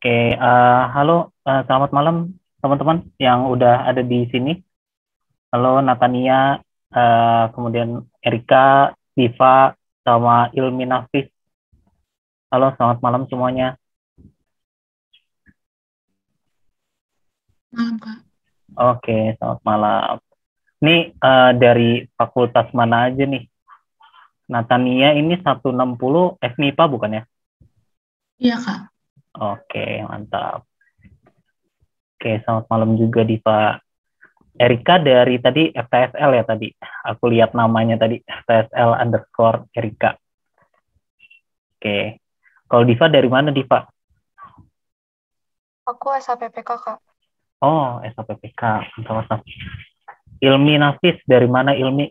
Oke, halo, selamat malam teman-teman yang udah ada di sini. Halo Natania, kemudian Erika, Diva, sama Ilmi Nafis. Halo, selamat malam semuanya. Malam, Kak. Oke, selamat malam. Ini dari fakultas mana aja nih? Natania ini 160 FMIPA bukan ya? Iya, Kak. Oke, mantap. Oke, selamat malam juga Diva. Erika dari tadi FTSL ya tadi. Aku lihat namanya tadi FTSL underscore Erika. Oke. Kalau Diva dari mana Diva? Aku SAPPK, Kak. Oh, SAPPK. Mantap. Ilmi Nafis dari mana Ilmi?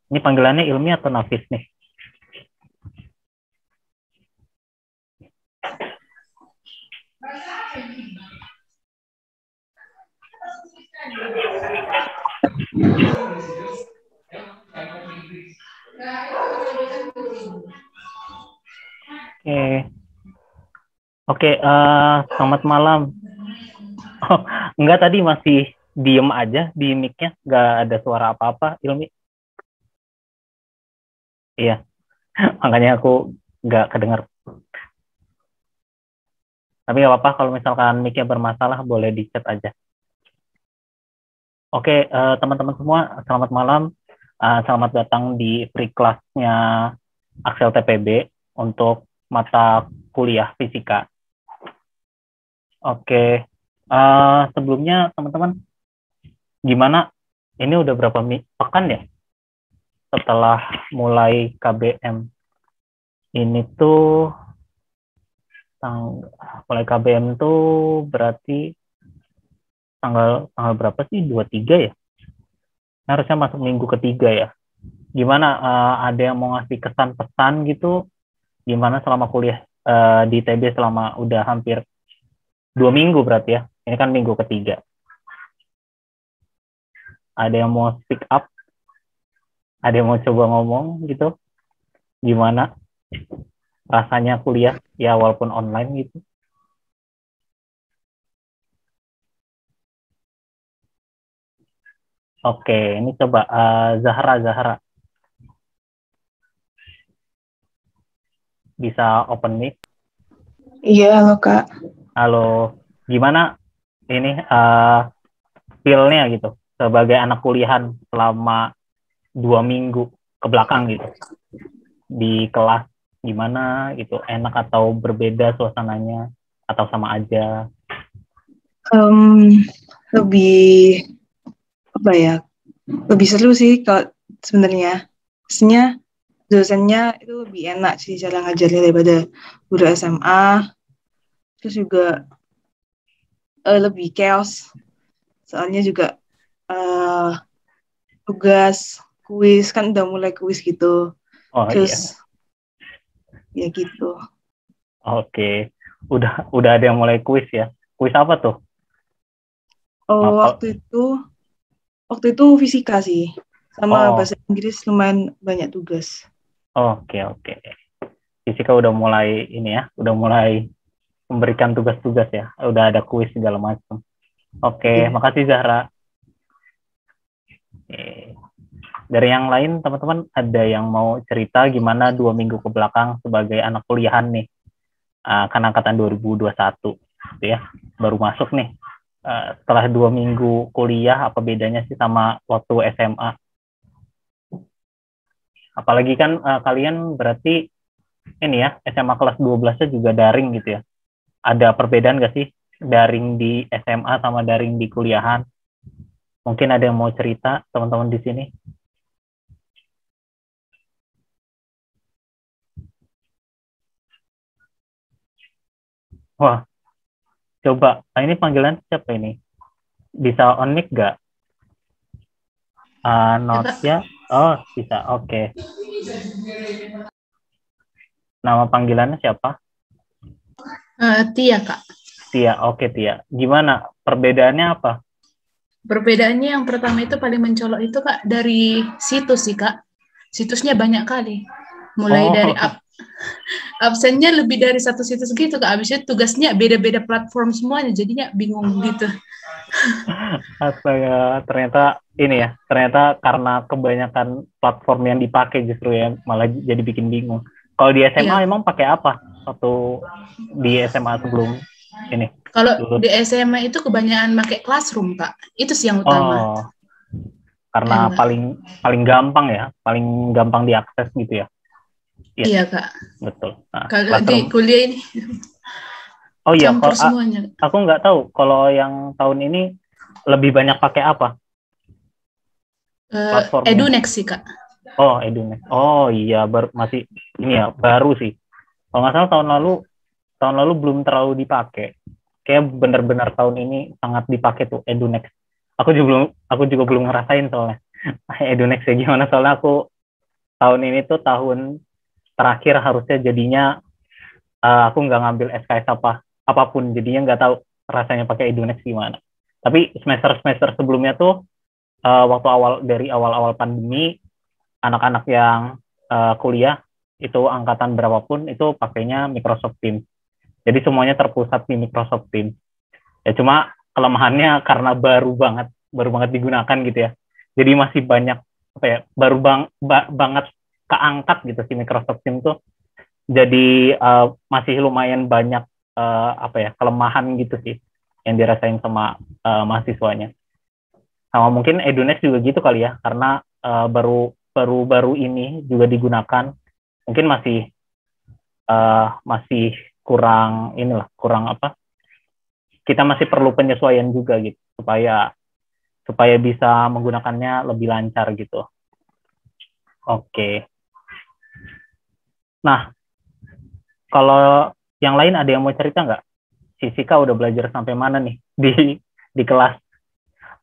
Ini panggilannya Ilmi atau Nafis nih? Oke, selamat malam. Oh, enggak tadi masih diem aja di mic-nya, enggak ada suara apa-apa, Ilmi. Iya, makanya aku enggak kedengar. Tapi nggak apa-apa kalau misalkan mic-nya bermasalah, boleh di-chat aja. Oke, teman-teman semua, selamat malam. Selamat datang di free class-nya Axel TPB untuk mata kuliah fisika. Oke, sebelumnya teman-teman, gimana? Ini udah berapa pekan ya setelah mulai KBM? Ini tuh mulai KBM tuh berarti tanggal berapa sih? 23 ya? Harusnya masuk minggu ketiga ya. Gimana? Ada yang mau ngasih kesan pesan gitu? Gimana selama kuliah di ITB selama udah hampir 2 minggu berarti ya? Ini kan minggu ketiga. Ada yang mau speak up? Ada yang mau coba ngomong gitu? Gimana rasanya kuliah ya walaupun online gitu? Oke, ini coba Zahra. Bisa open mic? Iya, halo Kak. Halo, gimana ini feel-nya gitu sebagai anak kuliahan selama 2 minggu ke belakang gitu di kelas, gimana gitu, enak atau berbeda suasananya atau sama aja? Lebih apa ya? Lebih seru sih kalau sebenarnya. Maksudnya dosennya itu lebih enak sih cara ngajarnya daripada guru SMA. Terus juga lebih chaos. Soalnya juga tugas kuis kan udah mulai kuis gitu. Oh iya, Terus ya gitu. oke. Udah ada yang mulai kuis ya. Kuis apa tuh? Oh, Apa? waktu itu fisika sih. Sama Oh, bahasa Inggris lumayan banyak tugas. oke. Fisika udah mulai ini ya, udah mulai memberikan tugas-tugas ya, udah ada kuis segala macam. Oke, Iya. makasih Zahra. Oke. Dari yang lain teman-teman ada yang mau cerita gimana 2 minggu ke belakang sebagai anak kuliahan nih, kan angkatan 2021 gitu ya, baru masuk nih. Setelah 2 minggu kuliah, apa bedanya sih sama waktu SMA? Apalagi kan kalian berarti ini ya, SMA kelas 12-nya juga daring gitu ya. Ada perbedaan nggak sih daring di SMA sama daring di kuliahan? Mungkin ada yang mau cerita teman-teman di sini? Wah, coba. Ini panggilan siapa ini? Bisa on mic nggak? Ya, Not Kak. ya? Oh, bisa. Oke. Nama panggilannya siapa? Tia, Kak. Tia. Oke, Tia. Gimana? Perbedaannya apa? Perbedaannya yang pertama itu paling mencolok itu, Kak, dari situs sih, Kak. Situsnya banyak kali. Mulai dari Oh, absennya lebih dari satu situs gitu Kak. Habisnya tugasnya beda-beda platform semuanya, jadinya bingung gitu. Astaga, ternyata ini ya, ternyata karena kebanyakan platform yang dipakai justru ya malah jadi bikin bingung. Kalau di SMA Iya. emang pakai apa waktu di SMA sebelum ini Kalau lulus? di SMA itu kebanyakan pakai Classroom Kak. Itu sih yang utama. Oh, karena Enggak. paling paling gampang ya, paling gampang diakses gitu ya. Iya Iya sih, Kak. betul. Nah, Kalau di Classroom. kuliah ini Oh iya, campur kalau semuanya. aku nggak tahu kalau yang tahun ini lebih banyak pakai apa platformnya. Edunext sih Kak. Oh, Edunext. Oh iya, masih ini ya baru sih. Kalau nggak salah tahun lalu belum terlalu dipakai. Kayak benar-benar tahun ini sangat dipakai tuh Edunext. Aku juga belum ngerasain soalnya. Edunext ya gimana, soalnya aku tahun ini tuh tahun terakhir harusnya jadinya aku nggak ngambil SKS apapun, jadinya nggak tahu rasanya pakai Edunext gimana. Tapi semester sebelumnya tuh waktu dari awal-awal pandemi, anak-anak yang kuliah itu angkatan berapapun itu pakainya Microsoft Teams. Jadi semuanya terpusat di Microsoft Teams. Ya cuma kelemahannya karena baru banget digunakan gitu ya. Jadi masih banyak apa ya, banget keangkat gitu si Microsoft Teams tuh. Jadi masih lumayan banyak apa ya, kelemahan gitu sih yang dirasain sama mahasiswanya. Sama mungkin Edunext juga gitu kali ya, karena baru ini juga digunakan. Mungkin masih kurang apa, kita masih perlu penyesuaian juga gitu supaya supaya bisa menggunakannya lebih lancar gitu. Oke. Nah, kalau yang lain ada yang mau cerita nggak? Si Sika udah belajar sampai mana nih di kelas?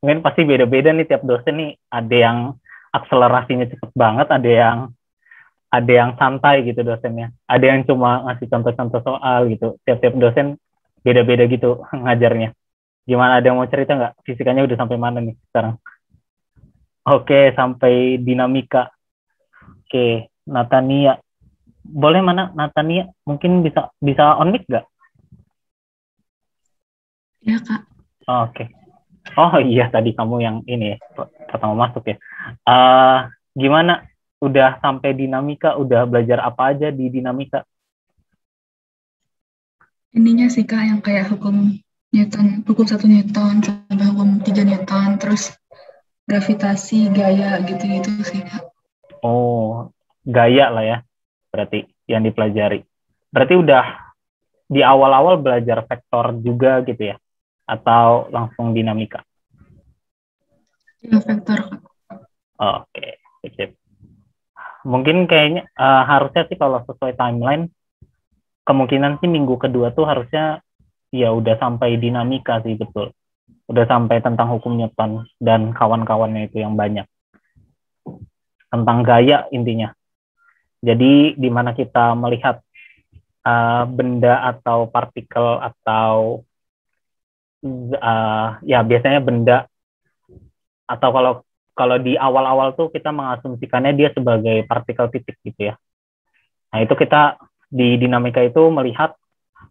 Mungkin pasti beda-beda nih tiap dosen nih. Ada yang akselerasinya cepet banget, ada yang santai gitu dosennya. Ada yang cuma ngasih contoh-contoh soal gitu. Tiap-tiap dosen beda-beda gitu ngajarnya. Gimana, ada yang mau cerita nggak? Fisikanya udah sampai mana nih sekarang? Oke, sampai dinamika. Oke, Natania. Boleh mana Natania? Mungkin bisa bisa on mic nggak? Iya Kak. Oke. Oh iya, tadi kamu yang ini ya, pertama masuk ya. Uh, Gimana? Udah sampai dinamika, udah belajar apa aja di dinamika? Ininya sih Kak yang kayak hukum Newton, hukum 1 Newton, sampai hukum 3 Newton, terus gravitasi, gaya gitu-gitu sih Kak. Oh, gaya lah ya, berarti yang dipelajari. Berarti udah di awal-awal belajar vektor juga gitu ya? Atau langsung dinamika? Ya, vektor Kak. Oke, sip. Mungkin kayaknya harusnya sih kalau sesuai timeline, kemungkinan sih minggu kedua tuh harusnya ya udah sampai dinamika sih, betul. Udah sampai tentang hukum Newton dan kawan-kawannya itu yang banyak. Tentang gaya intinya. Jadi di mana kita melihat benda atau partikel atau ya biasanya benda, atau kalau di awal-awal tuh kita mengasumsikannya dia sebagai partikel titik gitu ya. Nah, itu kita di dinamika itu melihat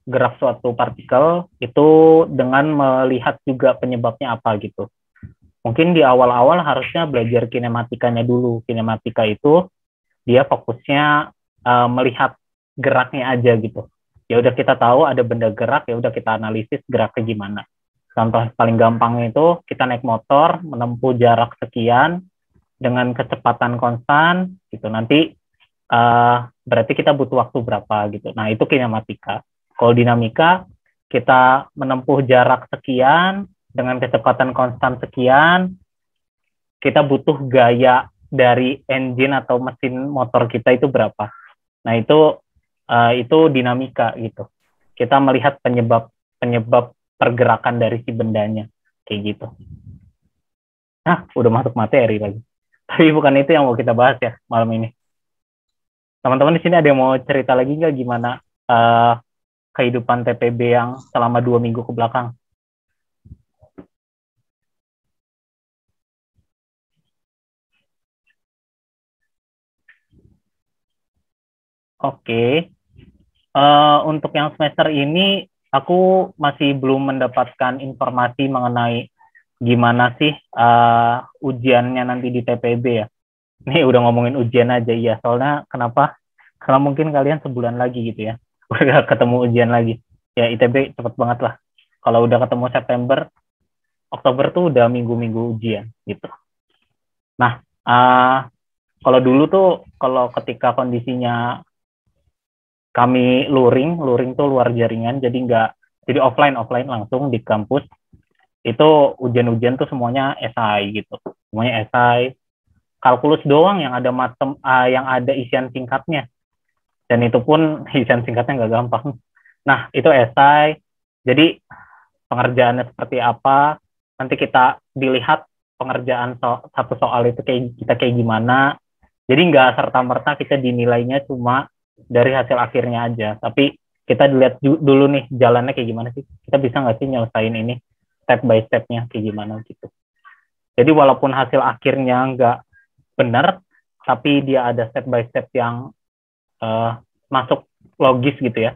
gerak suatu partikel itu dengan melihat juga penyebabnya apa gitu. Mungkin di awal-awal harusnya belajar kinematikanya dulu. Kinematika itu dia fokusnya melihat geraknya aja gitu. Ya udah, kita tahu ada benda gerak, ya udah kita analisis geraknya gimana. Contoh paling gampang itu kita naik motor menempuh jarak sekian dengan kecepatan konstan gitu. Nanti berarti kita butuh waktu berapa gitu. Nah, itu kinematika. Kalau dinamika, kita menempuh jarak sekian dengan kecepatan konstan sekian, kita butuh gaya dari engine atau mesin motor kita itu berapa. Nah, itu dinamika gitu. Kita melihat penyebab pergerakan dari si bendanya kayak gitu. Nah, udah masuk materi lagi. Tapi bukan itu yang mau kita bahas ya malam ini. Teman-teman di sini ada yang mau cerita lagi nggak gimana kehidupan TPB yang selama 2 minggu ke belakang? Oke. Untuk yang semester ini aku masih belum mendapatkan informasi mengenai gimana sih ujiannya nanti di TPB ya. Nih udah ngomongin ujian aja ya. Soalnya kenapa? Karena mungkin kalian sebulan lagi gitu ya. Udah ketemu ujian lagi. Ya ITB cepet banget lah. Kalau udah ketemu September, Oktober tuh udah minggu-minggu ujian gitu. Nah, kalau dulu tuh kalau ketika kondisinya kami luring tuh luar jaringan, jadi offline langsung di kampus. Itu ujian-ujian tuh semuanya esai gitu, semuanya esai. Kalkulus doang yang ada yang ada isian singkatnya, dan itu pun isian singkatnya nggak gampang. Nah itu esai, jadi pengerjaannya seperti apa, nanti kita dilihat pengerjaan satu soal itu kayak gimana. Jadi nggak serta-merta kita dinilainya cuma dari hasil akhirnya aja, tapi kita dilihat dulu nih jalannya kayak gimana sih, kita bisa nggak sih nyelesain ini step by step-nya kayak gimana gitu. Jadi walaupun hasil akhirnya nggak benar, tapi dia ada step by step yang masuk logis gitu ya,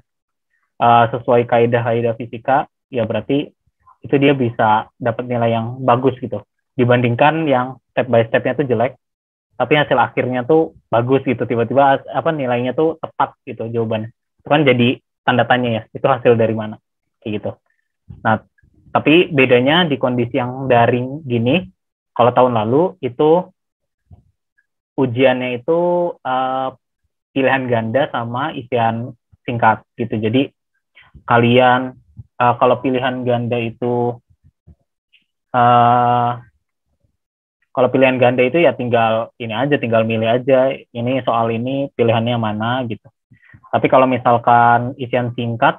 sesuai kaidah-kaidah fisika, ya berarti itu dia bisa dapat nilai yang bagus gitu, dibandingkan yang step by step-nya tuh jelek, tapi hasil akhirnya tuh bagus gitu, tiba-tiba nilainya tuh tepat gitu jawabannya. Itu kan jadi tanda tanya ya, itu hasil dari mana kayak gitu. Nah, tapi bedanya di kondisi yang daring gini, kalau tahun lalu itu ujiannya itu pilihan ganda sama isian singkat gitu. Jadi kalian kalau pilihan ganda itu kalau pilihan ganda itu ya tinggal milih aja, ini soal ini pilihannya mana gitu. Tapi kalau misalkan isian singkat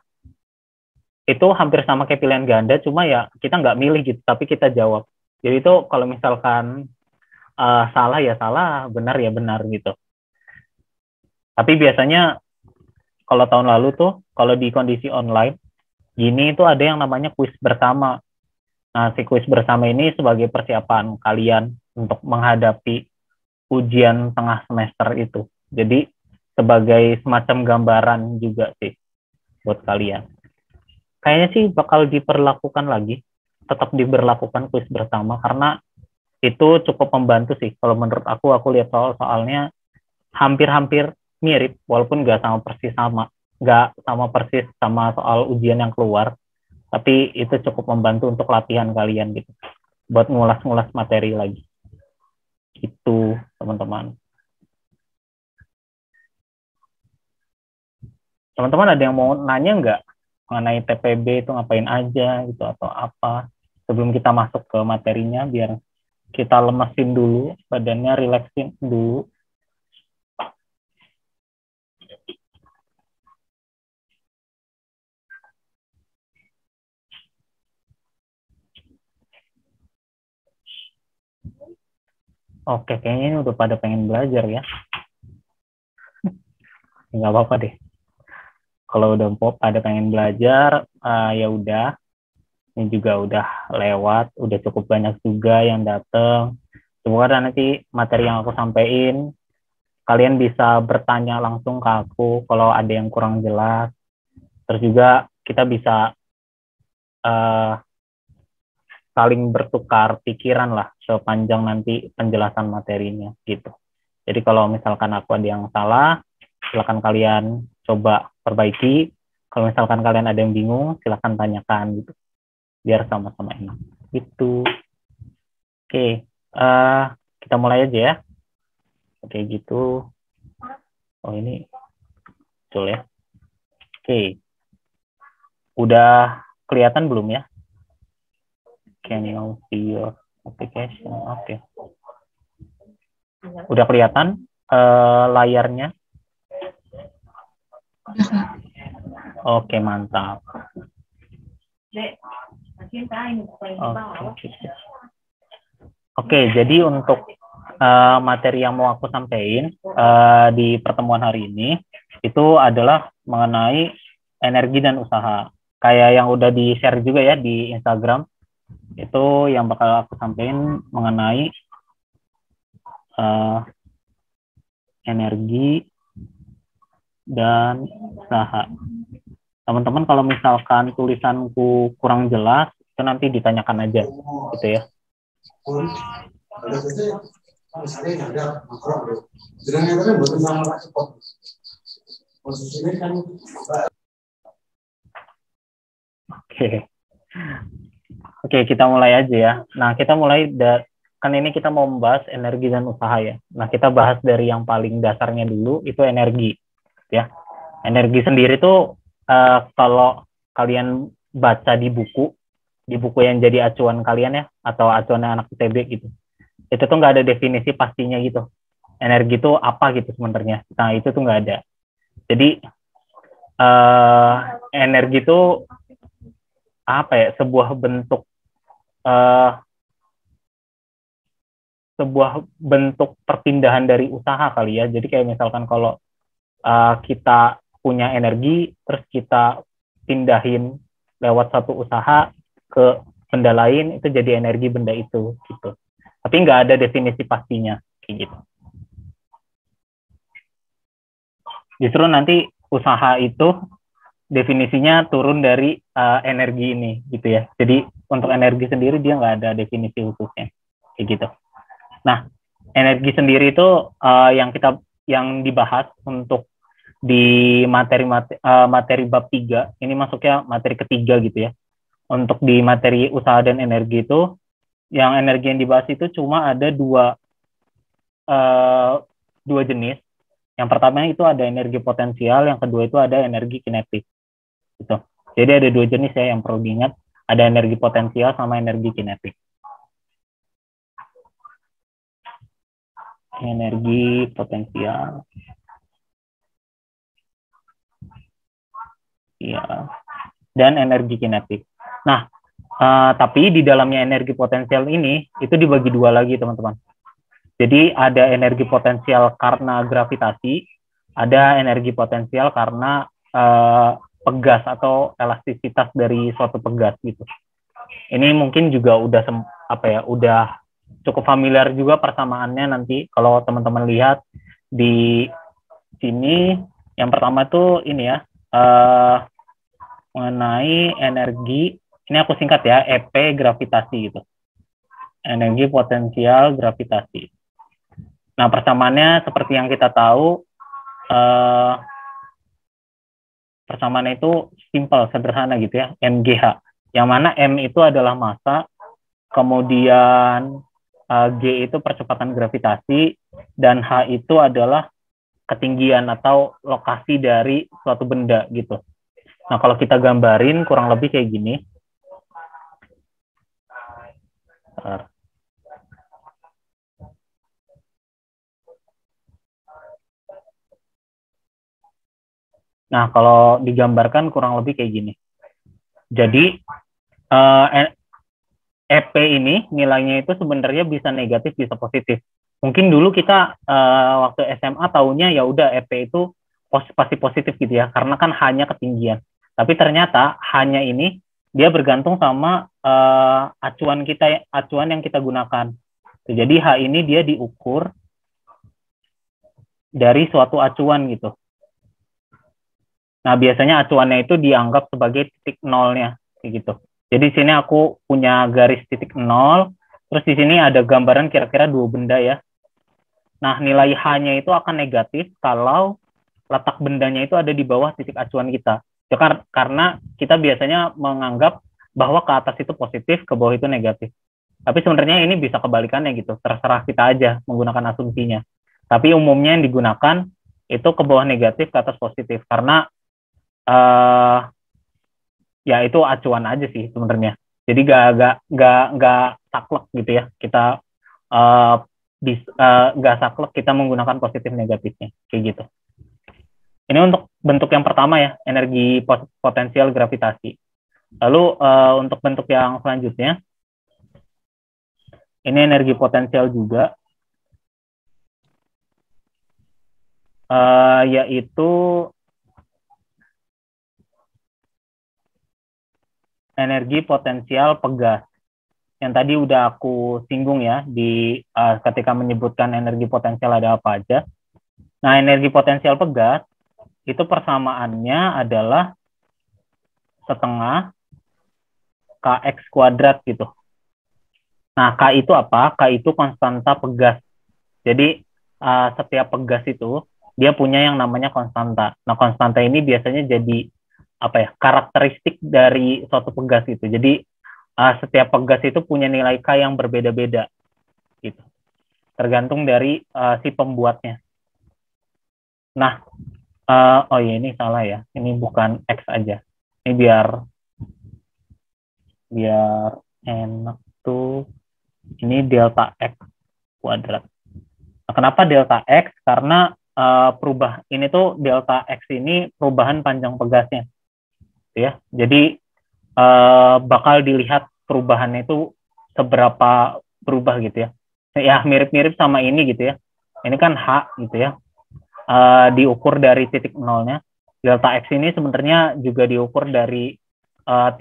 itu hampir sama kayak pilihan ganda, cuma ya kita nggak milih gitu, tapi kita jawab. Jadi itu kalau misalkan salah ya salah, benar ya benar gitu. Tapi biasanya kalau tahun lalu tuh, kalau di kondisi online, gini itu ada yang namanya kuis bersama. Nah, si kuis bersama ini sebagai persiapan kalian untuk menghadapi ujian tengah semester itu. Jadi sebagai semacam gambaran juga sih buat kalian. Kayaknya sih bakal diperlakukan lagi, tetap diberlakukan kuis bersama, karena itu cukup membantu sih. Kalau menurut aku lihat soal-soalnya hampir-hampir mirip, walaupun nggak sama persis sama soal ujian yang keluar, tapi itu cukup membantu untuk latihan kalian gitu, buat ngulas-ngulas materi lagi. Itu teman-teman. Teman-teman ada yang mau nanya nggak mengenai TPB itu ngapain aja gitu atau apa, sebelum kita masuk ke materinya, biar kita lemesin dulu badannya, relaxin dulu. Oke, kayaknya ini udah pada pengen belajar ya. Nggak apa-apa deh. Kalau udah pada pengen belajar, ya udah. Ini juga udah lewat, udah cukup banyak juga yang datang. Semoga nanti materi yang aku sampaikan, kalian bisa bertanya langsung ke aku kalau ada yang kurang jelas. Terus juga kita bisa saling bertukar pikiran lah sepanjang nanti penjelasan materinya gitu. Jadi kalau misalkan aku ada yang salah, silakan kalian coba perbaiki. Kalau misalkan kalian ada yang bingung, silakan tanyakan gitu, biar sama-sama enak gitu. Oke, kita mulai aja ya. Oke gitu. Oh ini betul ya. Oke, udah kelihatan belum ya? Can you see your application? Oke. Udah kelihatan layarnya? Oke, mantap. Oke, jadi untuk materi yang mau aku sampaikan di pertemuan hari ini itu adalah mengenai energi dan usaha. Kayak yang udah di-share juga ya di Instagram, itu yang bakal aku sampaikan mengenai energi dan usaha. Teman-teman kalau misalkan tulisanku kurang jelas, itu nanti ditanyakan aja, gitu ya. Oke, kita mulai aja ya. Nah, kita mulai kan ini kita mau membahas energi dan usaha ya. Nah, kita bahas dari yang paling dasarnya dulu, itu energi, ya. Energi sendiri tuh kalau kalian baca di buku yang jadi acuan kalian ya, atau acuan anak ITB gitu, itu tuh nggak ada definisi pastinya gitu. Energi itu apa gitu sebenarnya. Nah, itu tuh nggak ada. Jadi energi itu apa ya? Sebuah bentuk perpindahan dari usaha kali ya. Jadi kayak misalkan kalau kita punya energi, terus kita pindahin lewat satu usaha ke benda lain, itu jadi energi benda itu gitu. Tapi nggak ada definisi pastinya kayak gitu. Justru nanti usaha itu definisinya turun dari energi ini gitu ya. Jadi untuk energi sendiri dia nggak ada definisi khususnya kayak gitu. Nah, energi sendiri itu yang dibahas untuk di materi bab 3, ini masuknya materi ketiga gitu ya. Untuk di materi usaha dan energi itu, yang energi yang dibahas itu cuma ada dua jenis. Yang pertama itu ada energi potensial, yang kedua itu ada energi kinetik. Gitu. Jadi ada dua jenis ya yang perlu diingat, ada energi potensial sama energi kinetik. Energi potensial. Ya. Dan energi kinetik. Nah, tapi di dalamnya energi potensial ini itu dibagi dua lagi teman-teman. Jadi ada energi potensial karena gravitasi, ada energi potensial karena pegas atau elastisitas dari suatu pegas gitu. Ini mungkin juga udah cukup familiar juga persamaannya nanti kalau teman-teman lihat di sini. Yang pertama tuh ini ya, mengenai energi, ini aku singkat ya, EP gravitasi gitu. Energi potensial gravitasi. Nah, persamaannya seperti yang kita tahu, persamaannya itu simple, sederhana gitu ya, MGH. Yang mana M itu adalah massa, kemudian G itu percepatan gravitasi, dan H itu adalah ketinggian atau lokasi dari suatu benda gitu. Nah, kalau kita gambarin kurang lebih kayak gini. Nah, kalau digambarkan kurang lebih kayak gini. Jadi, EP ini nilainya itu sebenarnya bisa negatif, bisa positif. Mungkin dulu kita waktu SMA tahunya ya udah EP itu pasti positif gitu ya, karena kan hanya ketinggian. Tapi ternyata hanya ini dia bergantung sama acuan yang kita gunakan. Jadi H ini dia diukur dari suatu acuan gitu. Nah, biasanya acuannya itu dianggap sebagai titik nolnya gitu. Jadi di sini aku punya garis titik nol, terus di sini ada gambaran kira-kira dua benda ya. Nah, nilai H-nya itu akan negatif kalau letak bendanya itu ada di bawah titik acuan kita. Karena kita biasanya menganggap bahwa ke atas itu positif, ke bawah itu negatif. Tapi sebenarnya ini bisa kebalikannya gitu, terserah kita aja menggunakan asumsinya. Tapi umumnya yang digunakan itu ke bawah negatif, ke atas positif. Karena ya itu acuan aja sih sebenarnya. Jadi gak saklek gitu ya. Kita gak saklek kita menggunakan positif negatifnya kayak gitu. Ini untuk bentuk yang pertama ya, energi potensial gravitasi. Lalu untuk bentuk yang selanjutnya, ini energi potensial juga, yaitu energi potensial pegas. Yang tadi udah aku singgung ya di ketika menyebutkan energi potensial ada apa aja. Nah, energi potensial pegas itu persamaannya adalah setengah Kx kuadrat gitu. Nah, K itu apa? K itu konstanta pegas. Jadi, setiap pegas itu, dia punya yang namanya konstanta. Nah, konstanta ini biasanya jadi, karakteristik dari suatu pegas gitu. Jadi, setiap pegas itu punya nilai K yang berbeda-beda. Gitu. Tergantung dari si pembuatnya. Nah, oh ya ini salah ya. Ini bukan X aja. Ini biar enak tuh. Ini delta X kuadrat. Nah, kenapa delta X? Karena ini tuh delta X ini perubahan panjang pegasnya. Ya. Jadi bakal dilihat perubahannya itu seberapa berubah gitu ya. Ya mirip-mirip sama ini gitu ya. Ini kan H gitu ya. Diukur dari titik nolnya. Delta X ini sebenarnya juga diukur dari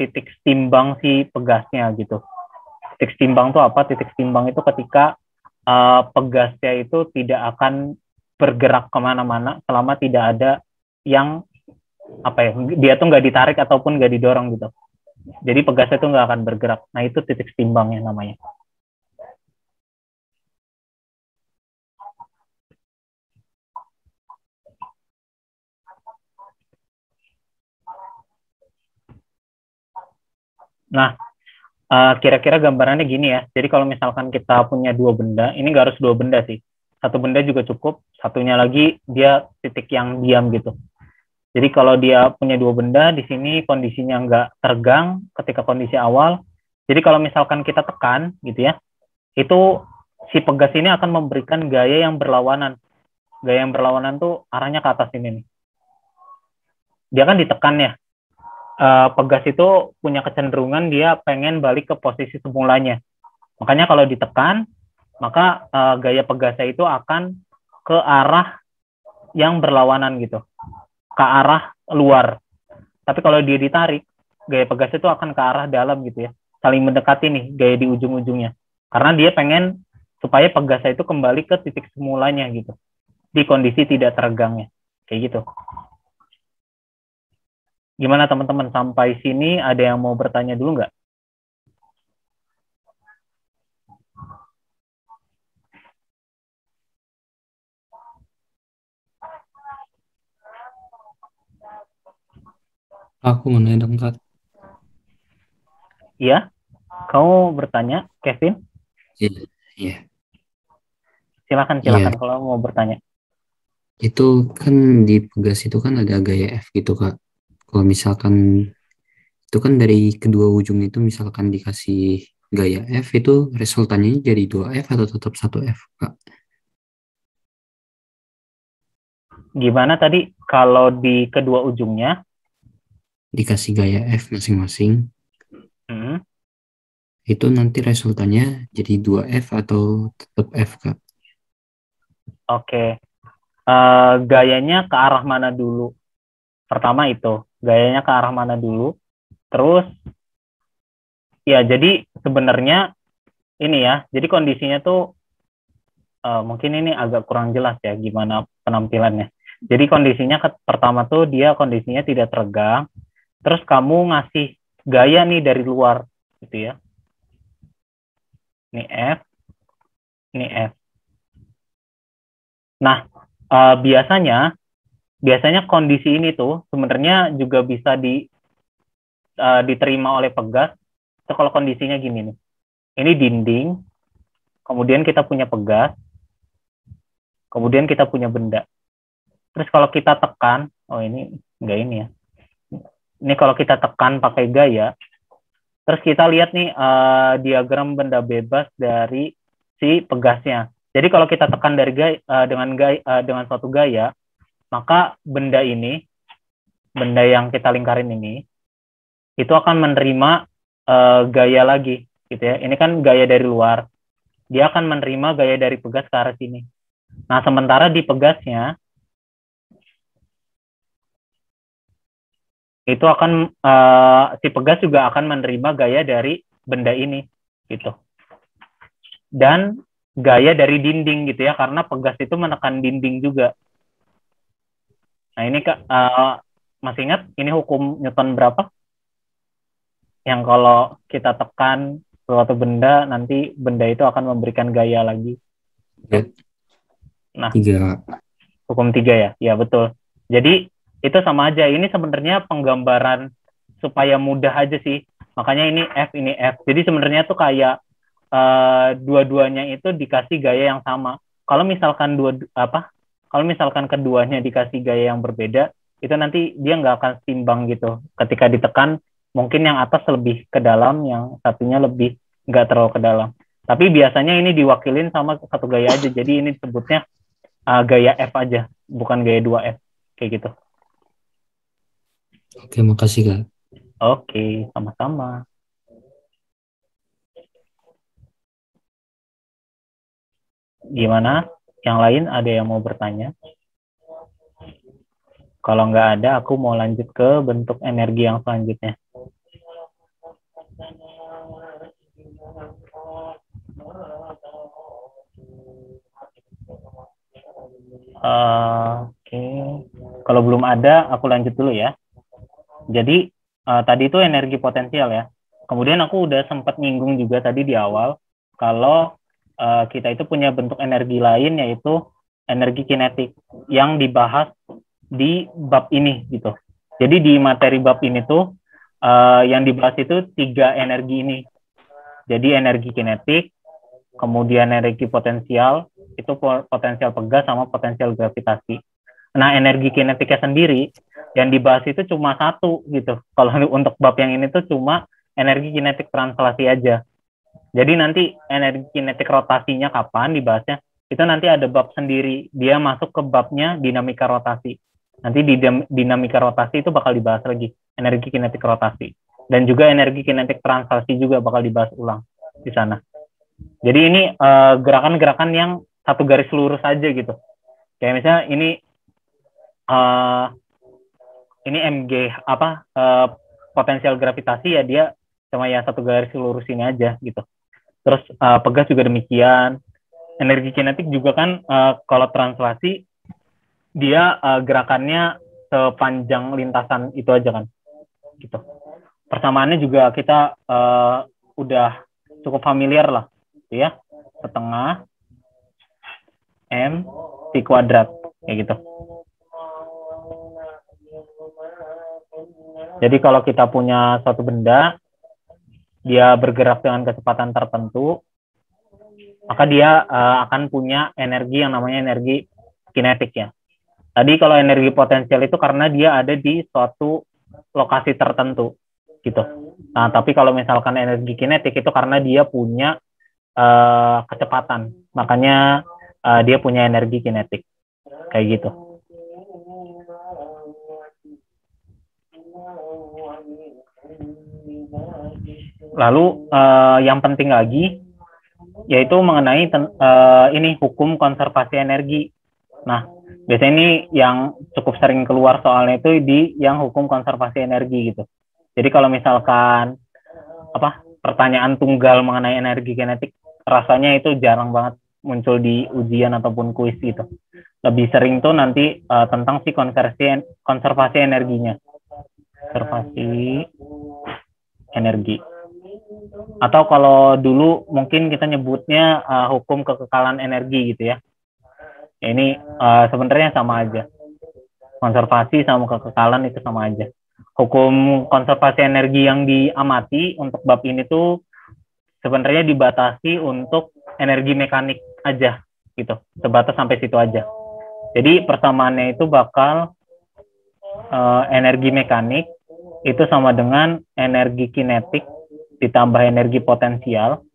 titik setimbang si pegasnya gitu. Titik setimbang itu apa? Titik setimbang itu ketika pegasnya itu tidak akan bergerak kemana-mana selama tidak ada yang dia tuh nggak ditarik ataupun nggak didorong gitu. Jadi pegasnya itu nggak akan bergerak. Nah itu titik setimbangnya namanya. Nah, kira-kira gambarannya gini ya. Jadi kalau misalkan kita punya dua benda, ini nggak harus dua benda sih. Satu benda juga cukup, satunya lagi dia titik yang diam gitu. Jadi kalau dia punya dua benda, di sini kondisinya nggak tegang ketika kondisi awal. Jadi kalau misalkan kita tekan gitu ya, itu si pegas ini akan memberikan gaya yang berlawanan. Gaya yang berlawanan tuh arahnya ke atas ini nih. Dia kan ditekan ya. Pegas itu punya kecenderungan dia pengen balik ke posisi semulanya. Makanya kalau ditekan, maka gaya pegasnya itu akan ke arah yang berlawanan gitu, ke arah luar. Tapi kalau dia ditarik, gaya pegasnya itu akan ke arah dalam gitu ya, saling mendekati nih gaya di ujung-ujungnya. Karena dia pengen supaya pegasnya itu kembali ke titik semulanya gitu, di kondisi tidak teregangnya, kayak gitu. Gimana teman-teman, sampai sini ada yang mau bertanya dulu nggak? Aku mau nanya dong, Kak. Iya, kamu bertanya, Kevin? Iya. Silakan Iya. kalau mau bertanya. Itu kan di pegas itu kan ada gaya F gitu, Kak. Kalau misalkan itu kan dari kedua ujung itu misalkan dikasih gaya F, itu resultannya jadi 2F atau tetap 1F, Kak? Gimana tadi kalau di kedua ujungnya? Dikasih gaya F masing-masing. Itu nanti resultannya jadi 2F atau tetap F, Kak? Oke. Gayanya ke arah mana dulu? Pertama itu, gayanya ke arah mana dulu? Terus, ya jadi sebenarnya ini ya, jadi kondisinya tuh mungkin ini agak kurang jelas ya gimana penampilannya. Jadi kondisinya pertama tuh dia kondisinya tidak teregang, terus kamu ngasih gaya nih dari luar, gitu ya. Ini F, ini F. Nah, biasanya kondisi ini tuh sebenarnya juga bisa diterima oleh pegas. So, kalau kondisinya gini nih, ini dinding, kemudian kita punya pegas, kemudian kita punya benda. Terus kalau kita tekan, oh ini enggak ini ya. Ini kalau kita tekan pakai gaya, terus kita lihat nih diagram benda bebas dari si pegasnya. Jadi kalau kita tekan dari dengan suatu gaya, maka benda yang kita lingkarin ini, itu akan menerima gaya lagi, gitu ya. Ini kan gaya dari luar, dia akan menerima gaya dari pegas ke arah sini. Nah, sementara di pegasnya, itu akan si pegas juga akan menerima gaya dari benda ini, gitu. Dan gaya dari dinding, gitu ya, karena pegas itu menekan dinding juga. Nah ini Kak, masih ingat ini hukum Newton berapa? Yang kalau kita tekan suatu benda, nanti benda itu akan memberikan gaya lagi. Ya. Nah, 3. hukum 3 ya? Ya betul. Jadi itu sama aja. Ini sebenarnya penggambaran supaya mudah aja sih. Makanya ini F. Jadi sebenarnya tuh kayak dua-duanya itu dikasih gaya yang sama. Kalau misalkan kalau misalkan keduanya dikasih gaya yang berbeda, itu nanti dia nggak akan seimbang gitu. Ketika ditekan, mungkin yang atas lebih ke dalam, yang satunya lebih nggak terlalu ke dalam. Tapi biasanya ini diwakilin sama satu gaya aja. Jadi ini disebutnya gaya F aja, bukan gaya 2F. Kayak gitu. Oke, makasih Kak. Oke, sama-sama. Gimana? Yang lain ada yang mau bertanya? Kalau nggak ada, aku mau lanjut ke bentuk energi yang selanjutnya. Oke. Kalau belum ada, aku lanjut dulu ya. Jadi, tadi itu energi potensial ya. Kemudian aku udah sempat nyinggung juga tadi di awal, kalau kita itu punya bentuk energi lain, yaitu energi kinetik, yang dibahas di bab ini gitu. Jadi di materi bab ini tuh yang dibahas itu 3 energi ini. Jadi energi kinetik, kemudian energi potensial, itu potensial pegas sama potensial gravitasi. Nah, energi kinetiknya sendiri yang dibahas itu cuma 1 gitu. Kalau untuk bab yang ini tuh cuma energi kinetik translasi aja. Jadi nanti energi kinetik rotasinya kapan dibahasnya, itu nanti ada bab sendiri. Dia masuk ke babnya dinamika rotasi. Nanti di dinamika rotasi itu bakal dibahas lagi, energi kinetik rotasi. Dan juga energi kinetik translasi juga bakal dibahas ulang di sana. Jadi ini gerakan-gerakan yang satu garis lurus aja gitu. Kayak misalnya ini MG potensial gravitasi ya, dia cuma ya satu garis lurus ini aja gitu. Terus pegas juga demikian. Energi kinetik juga kan kalau translasi dia gerakannya sepanjang lintasan itu aja kan gitu. Persamaannya juga kita udah cukup familiar lah gitu ya, setengah M T kuadrat kayak gitu. Jadi kalau kita punya suatu benda, dia bergerak dengan kecepatan tertentu, maka dia akan punya energi yang namanya energi kinetik ya. Tadi kalau energi potensial itu karena dia ada di suatu lokasi tertentu gitu. Nah, tapi kalau misalkan energi kinetik itu karena dia punya kecepatan, makanya dia punya energi kinetik kayak gitu. Lalu yang penting lagi yaitu mengenai ini hukum konservasi energi. Nah, biasanya ini yang cukup sering keluar soalnya itu di yang hukum konservasi energi gitu. Jadi kalau misalkan pertanyaan tunggal mengenai energi kinetik, rasanya itu jarang banget muncul di ujian ataupun kuis gitu. Lebih sering tuh nanti tentang si konservasi energinya. Konservasi energi. Atau kalau dulu mungkin kita nyebutnya hukum kekekalan energi gitu ya. Ini sebenarnya sama aja. Konservasi sama kekekalan itu sama aja. Hukum konservasi energi yang diamati untuk bab ini tuh sebenarnya dibatasi untuk energi mekanik aja gitu. Sebatas sampai situ aja. Jadi persamaannya itu bakal energi mekanik itu sama dengan energi kinetik ditambah energi potensial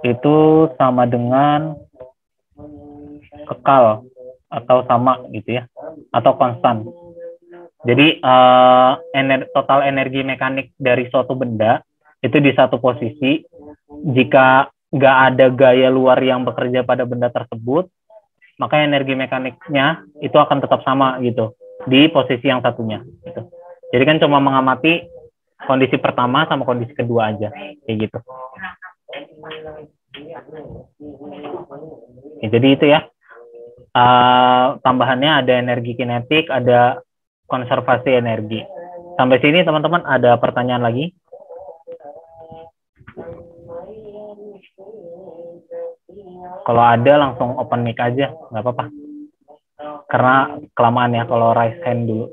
itu sama dengan kekal atau sama gitu ya, atau konstan. Jadi total energi mekanik dari suatu benda itu di satu posisi, jika nggak ada gaya luar yang bekerja pada benda tersebut, maka energi mekaniknya itu akan tetap sama gitu di posisi yang satunya gitu. Jadi kan cuma mengamati kondisi pertama sama kondisi kedua aja kayak gitu. Ya, jadi itu ya. tambahannya ada energi kinetik, ada konservasi energi. Sampai sini teman-teman ada pertanyaan lagi? Kalau ada langsung open mic aja, nggak apa-apa. Karena kelamaan ya kalau raise hand dulu.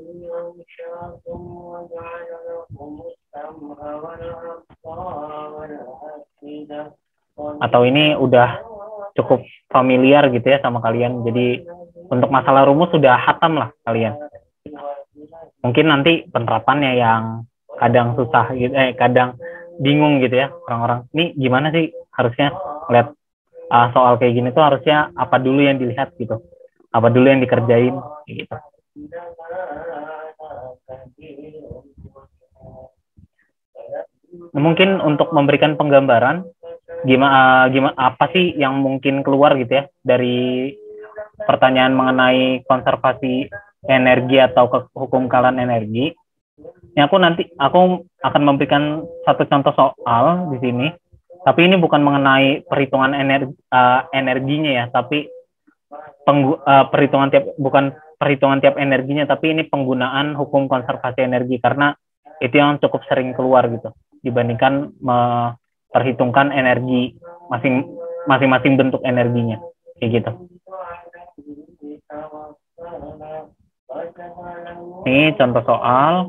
Atau ini udah cukup familiar gitu ya sama kalian. Jadi untuk masalah rumus sudah hatam lah kalian. Mungkin nanti penerapannya yang kadang susah gitu, kadang bingung gitu ya orang-orang. Ini gimana sih harusnya lihat soal kayak gini tuh harusnya apa dulu yang dilihat gitu, apa dulu yang dikerjain gitu. Mungkin untuk memberikan penggambaran gimana apa sih yang mungkin keluar gitu ya dari pertanyaan mengenai konservasi energi atau kehukumkalan energi. Ini aku akan memberikan satu contoh soal di sini. Tapi ini bukan mengenai perhitungan energinya ya, tapi bukan perhitungan tiap energinya, tapi ini penggunaan hukum konservasi energi karena itu yang cukup sering keluar gitu dibandingkan memperhitungkan energi masing-masing bentuk energinya kayak gitu. Ini contoh soal.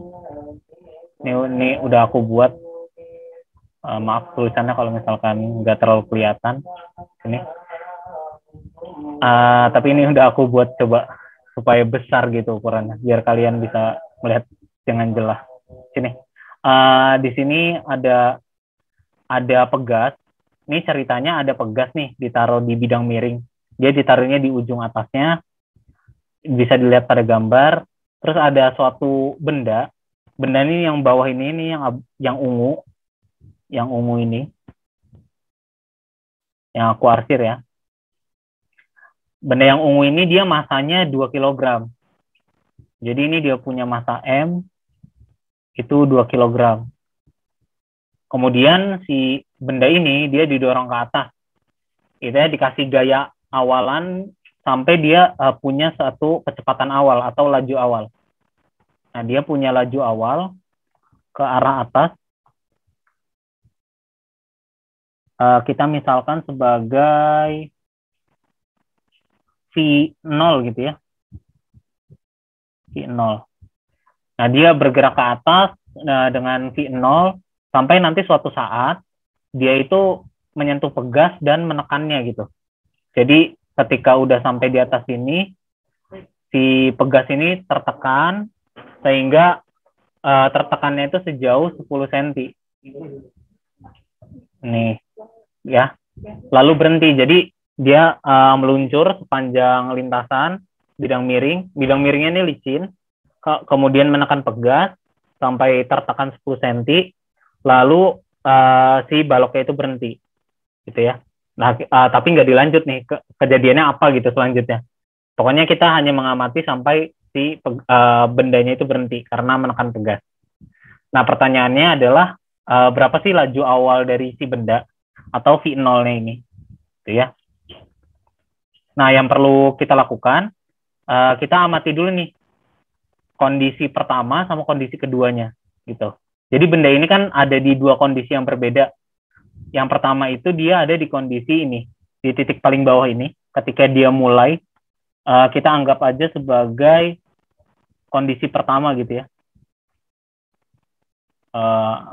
Ini udah aku buat. Maaf tulisannya kalau misalkan nggak terlalu kelihatan ini. Tapi ini udah aku buat coba supaya besar gitu ukurannya biar kalian bisa melihat dengan jelas. Sini. Di sini ada pegas. Ini ceritanya ada pegas nih ditaruh di bidang miring. Dia ditaruhnya di ujung atasnya. Bisa dilihat pada gambar. Terus ada suatu benda. Benda ini yang bawah ini yang ungu. Yang ungu ini. Yang aku arsir ya. Benda yang ungu ini dia masanya 2 kg. Jadi ini dia punya massa M. Itu 2 kg. Kemudian si benda ini dia didorong ke atas. Itu ya dikasih gaya awalan sampai dia punya satu kecepatan awal atau laju awal. Nah, dia punya laju awal ke arah atas. Kita misalkan sebagai V0 gitu ya. V0. Nah, dia bergerak ke atas dengan V0 sampai nanti suatu saat dia itu menyentuh pegas dan menekannya gitu. Jadi ketika udah sampai di atas ini, si pegas ini tertekan sehingga tertekannya itu sejauh 10 cm. Nih, ya. Lalu berhenti. Jadi dia meluncur sepanjang lintasan bidang miring. Bidang miringnya ini licin. Kemudian menekan pegas sampai tertekan 10 cm. Lalu si baloknya itu berhenti. Gitu ya. Nah, tapi nggak dilanjut nih kejadiannya apa gitu selanjutnya. Pokoknya kita hanya mengamati sampai si bendanya itu berhenti karena menekan pegas. Nah, pertanyaannya adalah berapa sih laju awal dari si benda atau V0-nya ini, gitu ya. Nah, yang perlu kita lakukan, kita amati dulu nih kondisi pertama sama kondisi keduanya, gitu. Jadi benda ini kan ada di dua kondisi yang berbeda. Yang pertama itu dia ada di kondisi ini, di titik paling bawah ini. Ketika dia mulai, kita anggap aja sebagai kondisi pertama gitu ya.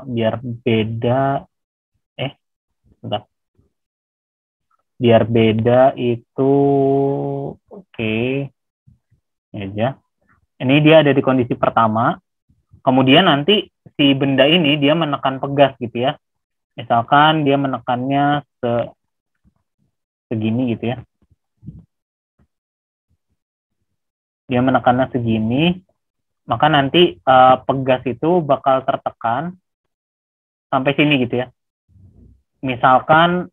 Biar beda biar beda itu oke. Ini aja. Ini dia ada di kondisi pertama. Kemudian nanti si benda ini dia menekan pegas gitu ya. Misalkan dia menekannya segini gitu ya. Dia menekannya segini, maka nanti pegas itu bakal tertekan sampai sini gitu ya. Misalkan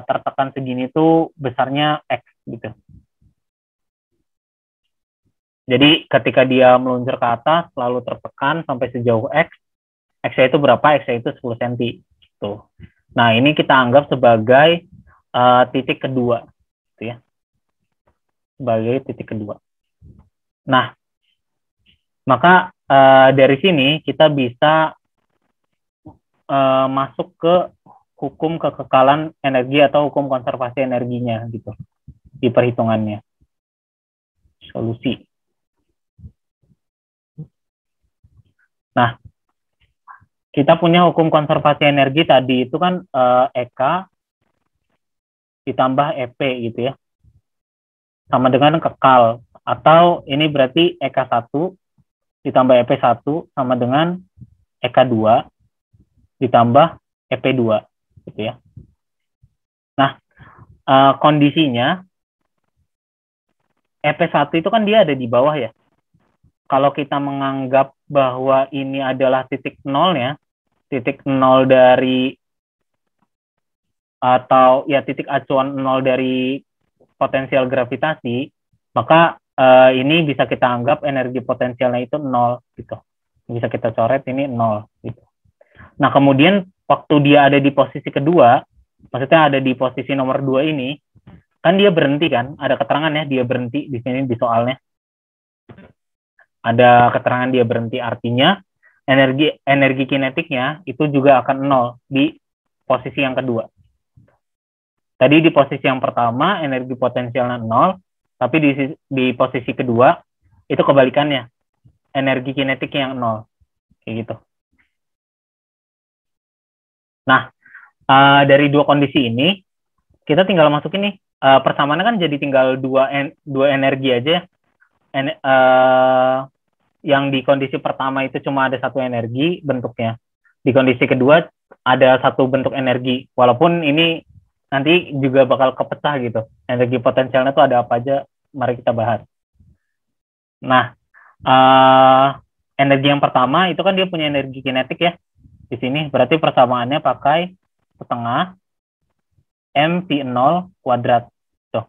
tertekan segini tuh besarnya X gitu. Jadi ketika dia meluncur ke atas lalu tertekan sampai sejauh X, X-nya itu berapa? X-nya itu 10 cm. Gitu. Nah, ini kita anggap sebagai titik kedua gitu ya. sebagai titik kedua. Nah, maka dari sini kita bisa masuk ke hukum kekekalan energi atau hukum konservasi energinya gitu di perhitungannya. Solusi. Nah, kita punya hukum konservasi energi tadi itu kan EK ditambah EP gitu ya. Sama dengan kekal. Atau ini berarti EK1 ditambah EP1 sama dengan EK2 ditambah EP2 gitu ya. Nah, kondisinya EP1 itu kan dia ada di bawah ya. Kalau kita menganggap bahwa ini adalah titik nolnya, titik nol dari atau ya titik acuan nol dari potensial gravitasi, maka ini bisa kita anggap energi potensialnya itu nol gitu. Bisa kita coret ini nol gitu. Nah, kemudian waktu dia ada di posisi kedua, maksudnya ada di posisi nomor 2 ini, kan dia berhenti kan? Ada keterangan ya dia berhenti di sini di soalnya. Ada keterangan dia berhenti, artinya energi kinetiknya itu juga akan nol di posisi yang kedua. Tadi di posisi yang pertama energi potensialnya nol, tapi di posisi kedua itu kebalikannya, energi kinetiknya yang nol, kayak gitu. Nah, dari dua kondisi ini kita tinggal masukin nih persamaannya kan jadi tinggal dua energi aja. Yang di kondisi pertama itu cuma ada satu energi bentuknya. Di kondisi kedua ada satu bentuk energi. Walaupun ini nanti juga bakal kepecah gitu. Energi potensialnya itu ada apa aja, mari kita bahas. Nah, energi yang pertama itu kan dia punya energi kinetik ya. Di sini berarti persamaannya pakai setengah M Pi0 kuadrat. Tuh.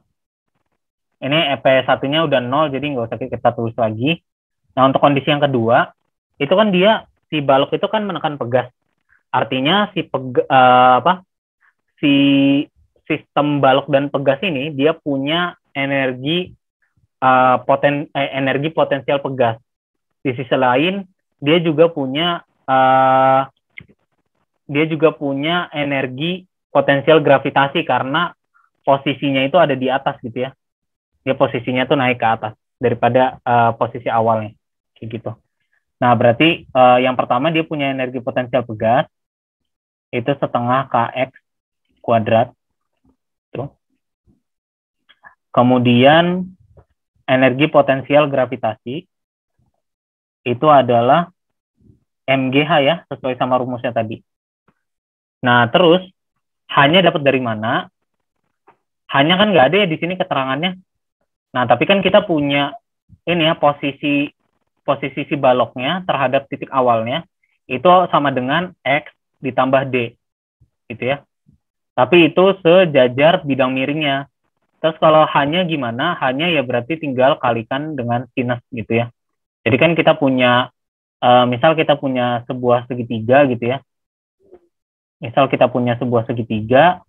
Ini EP1-nya udah 0, jadi nggak usah kita tulis lagi. Nah, untuk kondisi yang kedua, itu kan dia, si balok itu kan menekan pegas. Artinya si sistem balok dan pegas ini dia punya energi energi potensial pegas. Di sisi lain dia juga punya energi potensial gravitasi karena posisinya itu ada di atas gitu ya. Dia posisinya tuh naik ke atas daripada posisi awalnya kayak gitu. Nah, berarti yang pertama dia punya energi potensial pegas itu setengah kx kuadrat. Tuh. Kemudian energi potensial gravitasi itu adalah MGH ya, sesuai sama rumusnya tadi. Nah, terus hanya dapat dari mana? Hanya kan nggak ada ya di sini keterangannya. Nah, tapi kan kita punya ini ya posisi si baloknya terhadap titik awalnya itu sama dengan X ditambah D. Gitu ya. Tapi itu sejajar bidang miringnya. Terus kalau hanya gimana? Hanya ya berarti tinggal kalikan dengan sinus gitu ya. Jadi kan kita punya, misal kita punya sebuah segitiga gitu ya. Misal kita punya sebuah segitiga,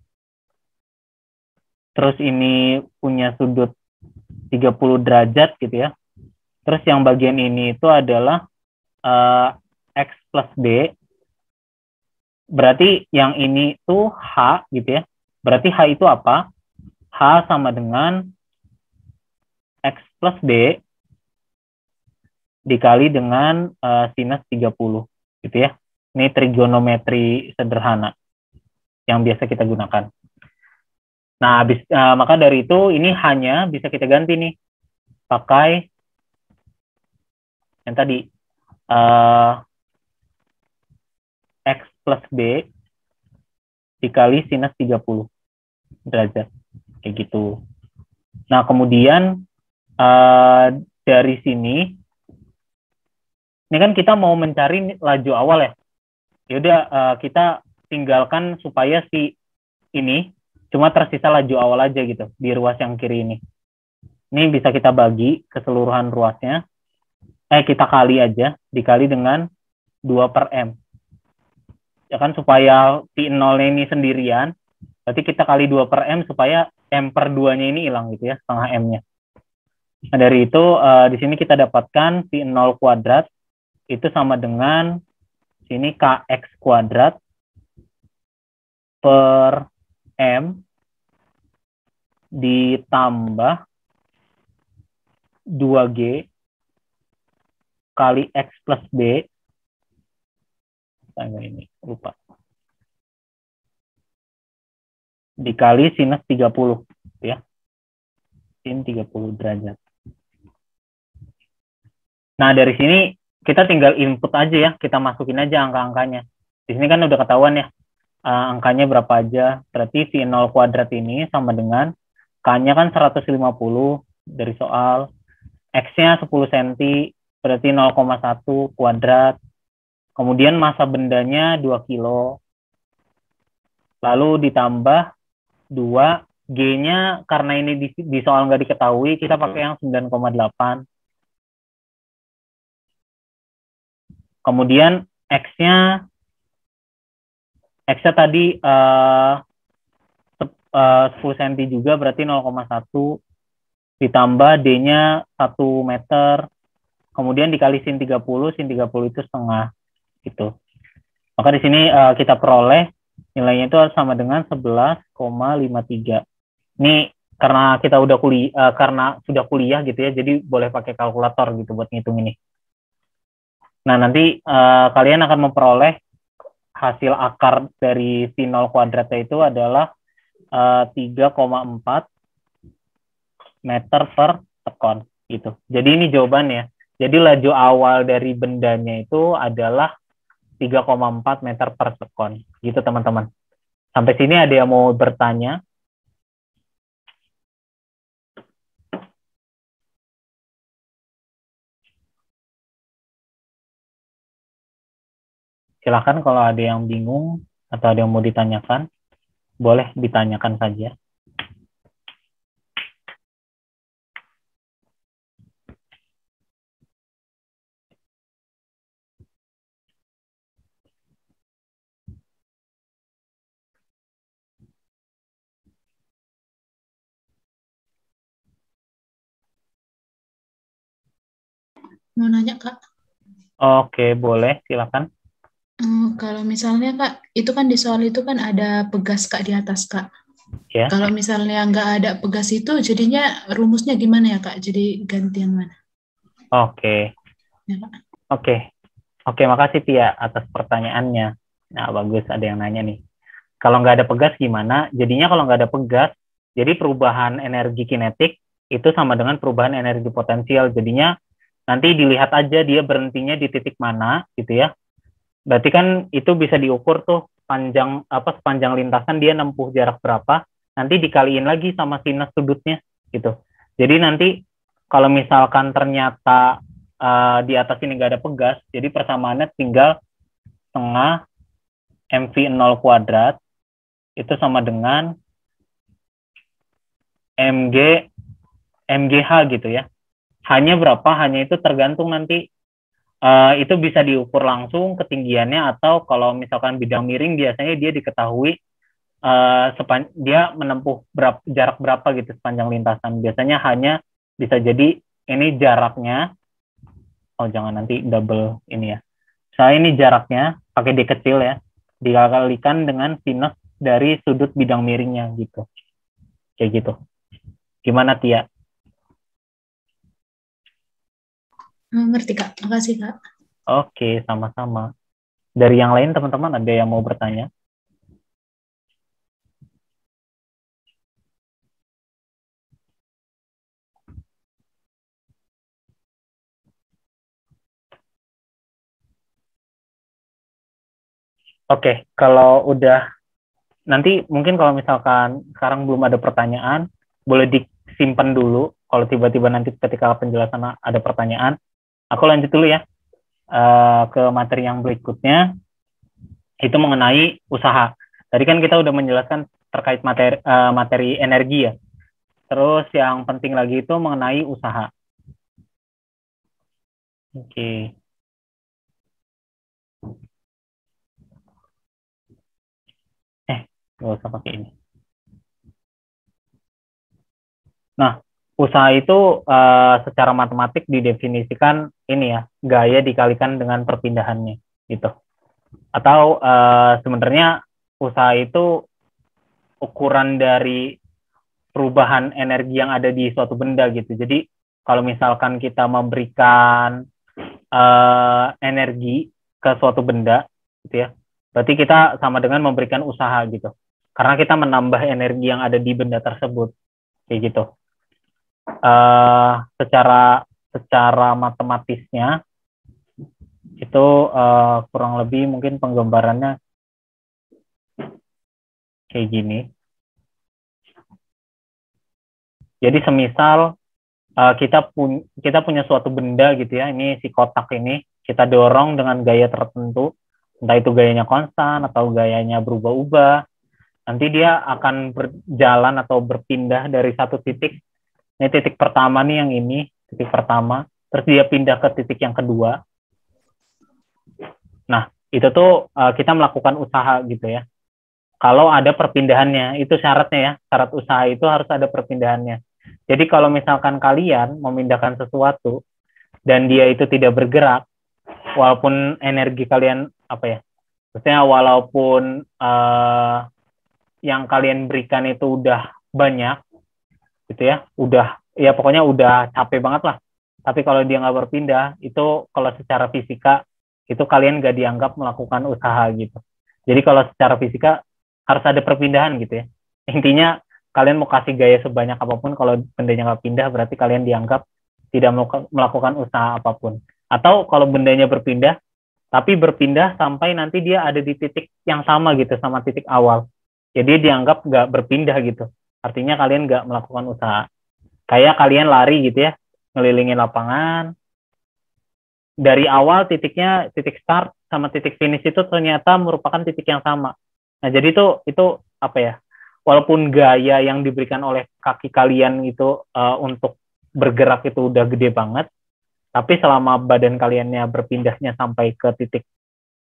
terus ini punya sudut 30 derajat gitu ya. Terus yang bagian ini itu adalah X plus B. Berarti yang ini tuh H gitu ya. Berarti H itu apa? H sama dengan X plus B dikali dengan sinus 30 gitu ya. Ini trigonometri sederhana yang biasa kita gunakan. Nah, maka dari itu ini hanya bisa kita ganti nih pakai yang tadi X plus B dikali sinus 30 derajat kayak gitu. Nah, kemudian dari sini ini kan kita mau mencari laju awal ya. Yaudah kita tinggalkan supaya si ini cuma tersisa laju awal aja gitu di ruas yang kiri ini. Ini bisa kita bagi keseluruhan ruasnya. Kita kali aja, dikali dengan 2/m. Ya kan supaya Pi0-nya ini sendirian, berarti kita kali 2/m supaya M/2-nya ini hilang gitu ya, setengah M-nya. Nah, dari itu di sini kita dapatkan pi 0 kuadrat itu sama dengan sini kx kuadrat per m ditambah 2G kali X plus B. Ini lupa. Dikali sinus 30 ya. Sin 30 derajat. Nah, dari sini kita tinggal input aja ya, kita masukin aja angka-angkanya. Di sini kan udah ketahuan ya, angkanya berapa aja. Berarti pi 0 kuadrat ini sama dengan K-nya kan 150 dari soal. X-nya 10 cm, berarti 0,1 kuadrat. Kemudian massa bendanya 2 kilo. Lalu ditambah 2, G-nya karena ini di soal nggak diketahui, kita pakai yang 9,8. Kemudian X-nya tadi 10 cm juga, berarti 0,1. Ditambah D-nya 1 meter. Kemudian dikali sin 30 itu setengah. Gitu. Maka di sini kita peroleh nilainya itu sama dengan 11,53. Ini karena kita udah kuliah, karena sudah kuliah gitu ya, jadi boleh pakai kalkulator gitu buat ngitung ini. Nah, nanti kalian akan memperoleh hasil akar dari pi 0 kuadratnya itu adalah 3,4 meter per sekon gitu. Jadi ini jawabannya. Jadi laju awal dari bendanya itu adalah 3,4 meter per sekon. Gitu teman-teman. Sampai sini ada yang mau bertanya? Silakan kalau ada yang bingung atau ada yang mau ditanyakan, boleh ditanyakan saja. Mau nanya Kak, Oke, boleh, silakan. kalau misalnya Kak, itu kan di soal itu kan ada pegas Kak di atas Kak. Ya. Kalau misalnya nggak ada pegas itu, jadinya rumusnya gimana ya Kak? Jadi gantian mana? Oke. Ya, Kak. Oke, makasih Tia atas pertanyaannya. Nah, bagus, ada yang nanya nih. Kalau nggak ada pegas gimana? Jadinya kalau nggak ada pegas, jadi perubahan energi kinetik itu sama dengan perubahan energi potensial. Jadinya nanti dilihat aja dia berhentinya di titik mana, gitu ya. Berarti kan itu bisa diukur tuh sepanjang lintasan dia nempuh jarak berapa, nanti dikaliin lagi sama sinus sudutnya, gitu. Jadi nanti kalau misalkan ternyata di atas ini nggak ada pegas, jadi persamaannya tinggal setengah mv 0 kuadrat itu sama dengan mgh gitu ya. Hanya berapa? Hanya itu tergantung nanti itu bisa diukur langsung ketinggiannya, atau kalau misalkan bidang miring biasanya dia diketahui dia menempuh jarak berapa gitu sepanjang lintasan. Biasanya hanya bisa jadi ini jaraknya, jangan nanti double ini ya. Saya ini jaraknya pakai D kecil ya, dikalikan dengan sinus dari sudut bidang miringnya gitu. Kayak gitu. Gimana Tia? Ngerti Kak, makasih Kak. Oke, sama-sama. Dari yang lain teman-teman ada yang mau bertanya? Oke, kalau udah nanti mungkin kalau misalkan sekarang belum ada pertanyaan, boleh disimpan dulu. Kalau tiba-tiba nanti ketika penjelasan ada pertanyaan, aku lanjut dulu ya ke materi yang berikutnya, itu mengenai usaha. Tadi kan kita udah menjelaskan terkait materi energi ya. Terus yang penting lagi itu mengenai usaha. Oke. Nggak usah pakai ini. Nah, usaha itu secara matematik didefinisikan ini ya, gaya dikalikan dengan perpindahannya gitu. Atau sebenarnya usaha itu ukuran dari perubahan energi yang ada di suatu benda gitu. Jadi kalau misalkan kita memberikan energi ke suatu benda gitu ya, berarti kita sama dengan memberikan usaha gitu. Karena kita menambah energi yang ada di benda tersebut kayak gitu. Secara matematisnya itu kurang lebih mungkin penggambarannya kayak gini. Jadi semisal kita punya suatu benda gitu ya, ini si kotak ini kita dorong dengan gaya tertentu, entah itu gayanya konstan atau gayanya berubah-ubah, nanti dia akan berjalan atau berpindah dari satu titik. Ini titik pertama nih, yang ini titik pertama, terus dia pindah ke titik yang kedua. Nah, itu tuh kita melakukan usaha gitu ya. Kalau ada perpindahannya, itu syaratnya ya, syarat usaha itu harus ada perpindahannya. Jadi kalau misalkan kalian memindahkan sesuatu dan dia itu tidak bergerak, walaupun energi kalian maksudnya walaupun yang kalian berikan itu udah banyak, gitu ya, pokoknya udah capek banget lah. Tapi kalau dia nggak berpindah, itu kalau secara fisika itu kalian nggak dianggap melakukan usaha gitu. Jadi kalau secara fisika harus ada perpindahan gitu ya. Intinya kalian mau kasih gaya sebanyak apapun, kalau bendanya nggak pindah berarti kalian dianggap tidak melakukan usaha apapun. Atau kalau bendanya berpindah, tapi berpindah sampai nanti dia ada di titik yang sama gitu sama titik awal, jadi dianggap nggak berpindah gitu. Artinya kalian nggak melakukan usaha. Kayak kalian lari gitu ya, ngelilingin lapangan. Dari awal titiknya, titik start sama titik finish itu ternyata merupakan titik yang sama. Nah, jadi itu walaupun gaya yang diberikan oleh kaki kalian itu untuk bergerak itu udah gede banget, tapi selama badan kaliannya berpindahnya sampai ke titik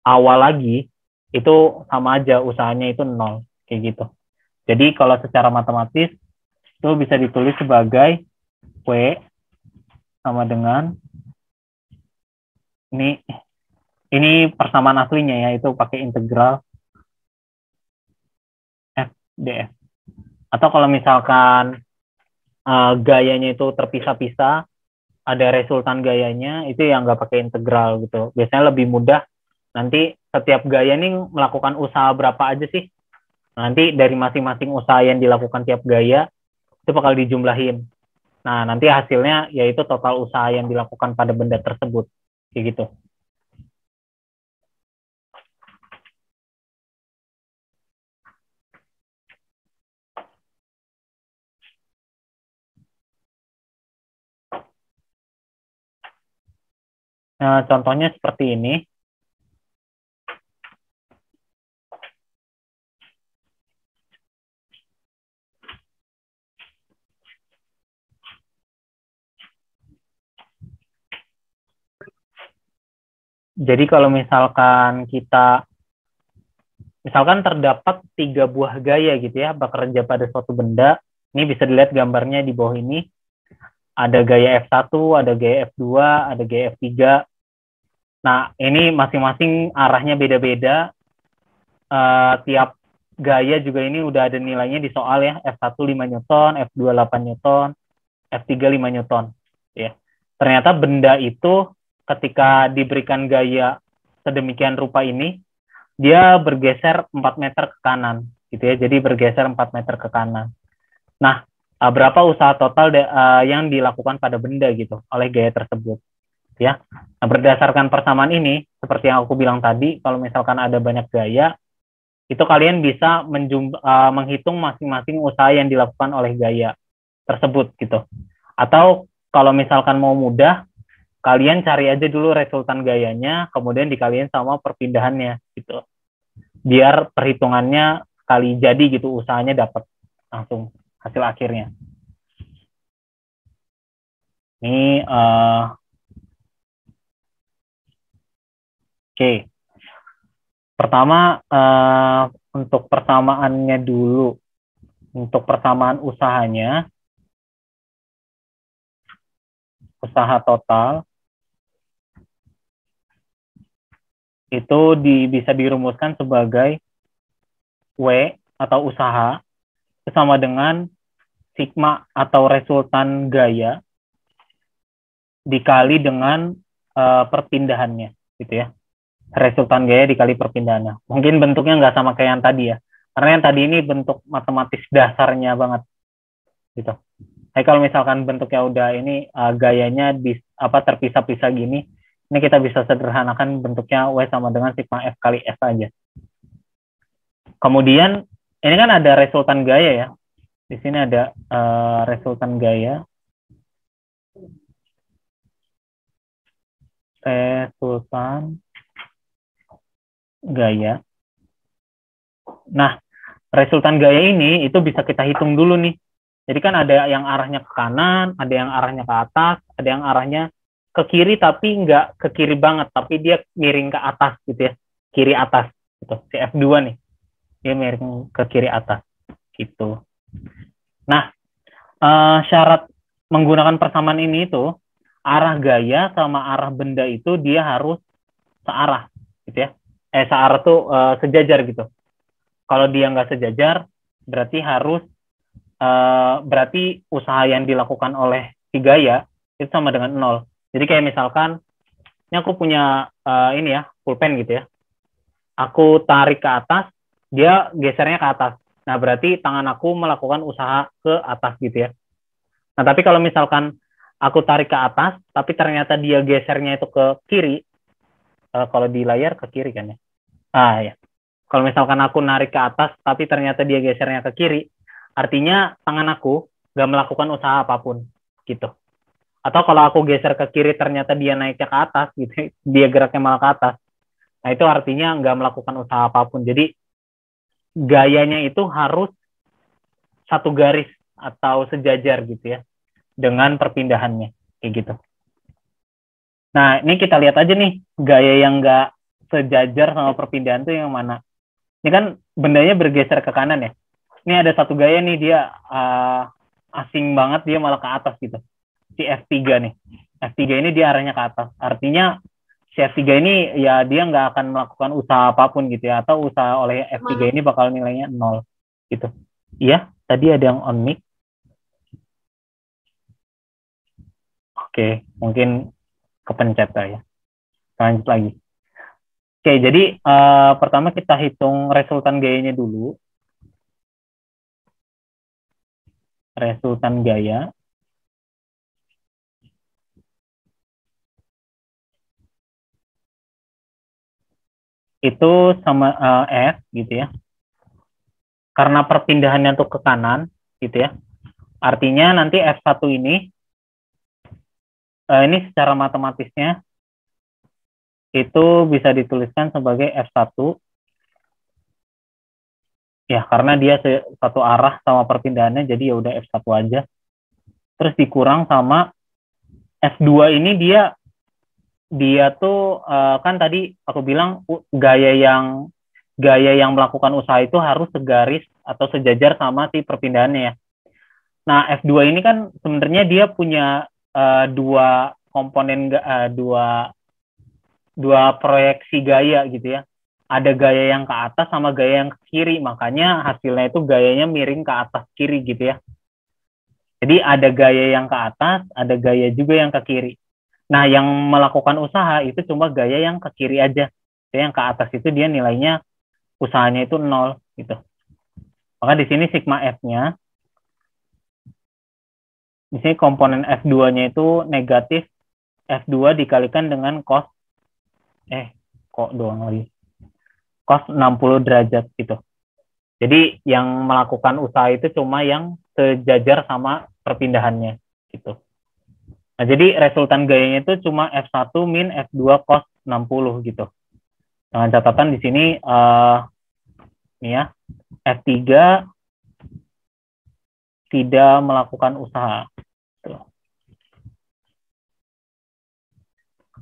awal lagi, itu sama aja usahanya itu 0, kayak gitu. Jadi kalau secara matematis itu bisa ditulis sebagai W sama dengan ini persamaan aslinya ya, itu pakai integral F df. Atau kalau misalkan gayanya itu terpisah-pisah, ada resultan gayanya, itu yang nggak pakai integral gitu. Biasanya lebih mudah, nanti setiap gaya ini melakukan usaha berapa aja sih. Nanti dari masing-masing usaha yang dilakukan tiap gaya, itu bakal dijumlahin. Nah, nanti hasilnya yaitu total usaha yang dilakukan pada benda tersebut. Kayak gitu. Nah, contohnya seperti ini. Jadi kalau misalkan terdapat 3 buah gaya gitu ya, bekerja pada suatu benda, ini bisa dilihat gambarnya di bawah ini. Ada gaya F1, ada gaya F2, ada gaya F3. Nah, ini masing-masing arahnya beda-beda. Tiap gaya juga ini udah ada nilainya di soal ya. F1 5 Newton, F2 8 Newton, F3 5 Newton. Ya. Ternyata benda itu ketika diberikan gaya sedemikian rupa ini, dia bergeser 4 meter ke kanan. Gitu ya. Jadi bergeser 4 meter ke kanan. Nah, berapa usaha total yang dilakukan pada benda gitu oleh gaya tersebut? Ya. Nah, berdasarkan persamaan ini, seperti yang aku bilang tadi, kalau misalkan ada banyak gaya, itu kalian bisa menghitung masing-masing usaha yang dilakukan oleh gaya tersebut gitu. Atau kalau misalkan mau mudah, kalian cari aja dulu resultan gayanya, kemudian dikaliin sama perpindahannya gitu. Biar perhitungannya kali jadi gitu, usahanya dapat langsung hasil akhirnya. Ini Oke. Pertama, untuk persamaannya dulu. Untuk persamaan usahanya, usaha total itu bisa dirumuskan sebagai W atau usaha sama dengan sigma atau resultan gaya dikali dengan perpindahannya, gitu ya. Resultan gaya dikali perpindahannya. Mungkin bentuknya nggak sama kayak yang tadi ya, karena yang tadi ini bentuk matematis dasarnya banget, gitu. Tapi kalau misalkan bentuknya udah ini gayanya terpisah-pisah gini, ini kita bisa sederhanakan bentuknya W sama dengan sigma F kali S aja. Kemudian ini kan ada resultan gaya ya. Di sini ada resultan gaya. Resultan gaya. Nah, resultan gaya ini itu bisa kita hitung dulu nih. Jadi kan ada yang arahnya ke kanan, ada yang arahnya ke atas, ada yang arahnya ke kiri tapi nggak ke kiri banget, tapi dia miring ke atas gitu ya, kiri atas gitu. Si F2 nih, dia miring ke kiri atas gitu. Nah, syarat menggunakan persamaan ini itu arah gaya sama arah benda itu dia harus searah gitu ya. Searah tuh sejajar gitu. Kalau dia nggak sejajar, berarti berarti usaha yang dilakukan oleh si gaya itu sama dengan 0. Jadi kayak misalkan, ini aku punya ini ya, pulpen gitu ya. Aku tarik ke atas, dia gesernya ke atas. Nah, berarti tangan aku melakukan usaha ke atas gitu ya. Nah, tapi kalau misalkan aku tarik ke atas, tapi ternyata dia gesernya itu ke kiri, kalau di layar ke kiri kan ya. Ya. Kalau misalkan aku narik ke atas, tapi ternyata dia gesernya ke kiri, artinya tangan aku nggak melakukan usaha apapun, gitu. Atau kalau aku geser ke kiri, ternyata dia naiknya ke atas, gitu, dia geraknya malah ke atas. Nah, itu artinya nggak melakukan usaha apapun. Jadi, gayanya itu harus satu garis atau sejajar, gitu ya, dengan perpindahannya, kayak gitu. Nah, ini kita lihat aja nih, gaya yang nggak sejajar sama perpindahan itu yang mana. Ini kan bendanya bergeser ke kanan ya. Ini ada satu gaya nih, dia asing banget, dia malah ke atas gitu. Si F3 nih. F3 ini dia arahnya ke atas. Artinya si F3 ini ya dia nggak akan melakukan usaha apapun gitu ya. Atau usaha oleh F3 ini bakal nilainya 0 gitu. Iya, tadi ada yang on mic. Oke, mungkin kepencet ya. Lanjut lagi. Oke, jadi pertama kita hitung resultan gayanya dulu. Resultan gaya. Itu sama F gitu ya. Karena perpindahannya untuk ke kanan gitu ya. Artinya nanti F1 ini secara matematisnya itu bisa dituliskan sebagai F1 ya, karena dia satu arah sama perpindahannya, jadi ya udah F1 aja. Terus dikurang sama F2 ini dia tuh kan tadi aku bilang gaya yang melakukan usaha itu harus segaris atau sejajar sama si perpindahannya ya. Nah, F2 ini kan sebenarnya dia punya dua komponen, dua proyeksi gaya gitu ya. Ada gaya yang ke atas sama gaya yang ke kiri, makanya hasilnya itu gayanya miring ke atas kiri gitu ya. Jadi ada gaya yang ke atas, ada gaya juga yang ke kiri. Nah, yang melakukan usaha itu cuma gaya yang ke kiri aja. Jadi yang ke atas itu dia nilainya usahanya itu 0 gitu. Maka di sini sigma F-nya, di sini komponen F2-nya itu negatif F2 dikalikan dengan cos cos 60 derajat gitu. Jadi yang melakukan usaha itu cuma yang sejajar sama perpindahannya gitu. Nah, jadi resultan gayanya itu cuma F1 min F2 cos 60 gitu. Dengan catatan di sini ini ya, F3 tidak melakukan usaha. Tuh.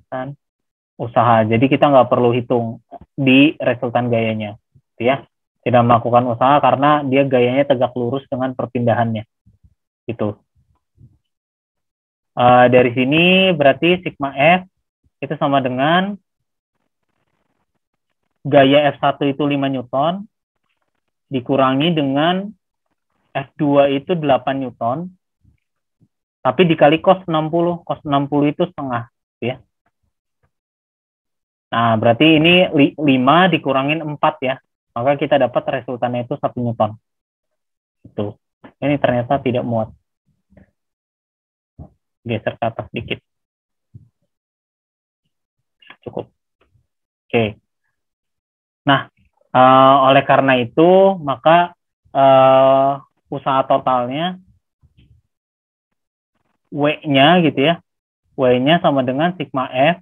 Kan usaha. Jadi kita nggak perlu hitung di resultan gayanya, ya. Tidak melakukan usaha karena dia gayanya tegak lurus dengan perpindahannya, gitu. Dari sini berarti sigma F itu sama dengan gaya F1 itu 5 Newton dikurangi dengan F2 itu 8 Newton, tapi dikali cos 60. Cos 60 itu setengah. Ya. Nah, berarti ini 5 dikurangin 4 ya. Maka kita dapat resultannya itu 1 Newton. Itu. Ini ternyata tidak muat. Geser ke atas dikit. Cukup. Oke. Nah, oleh karena itu, maka usaha totalnya W-nya gitu ya. W-nya sama dengan sigma F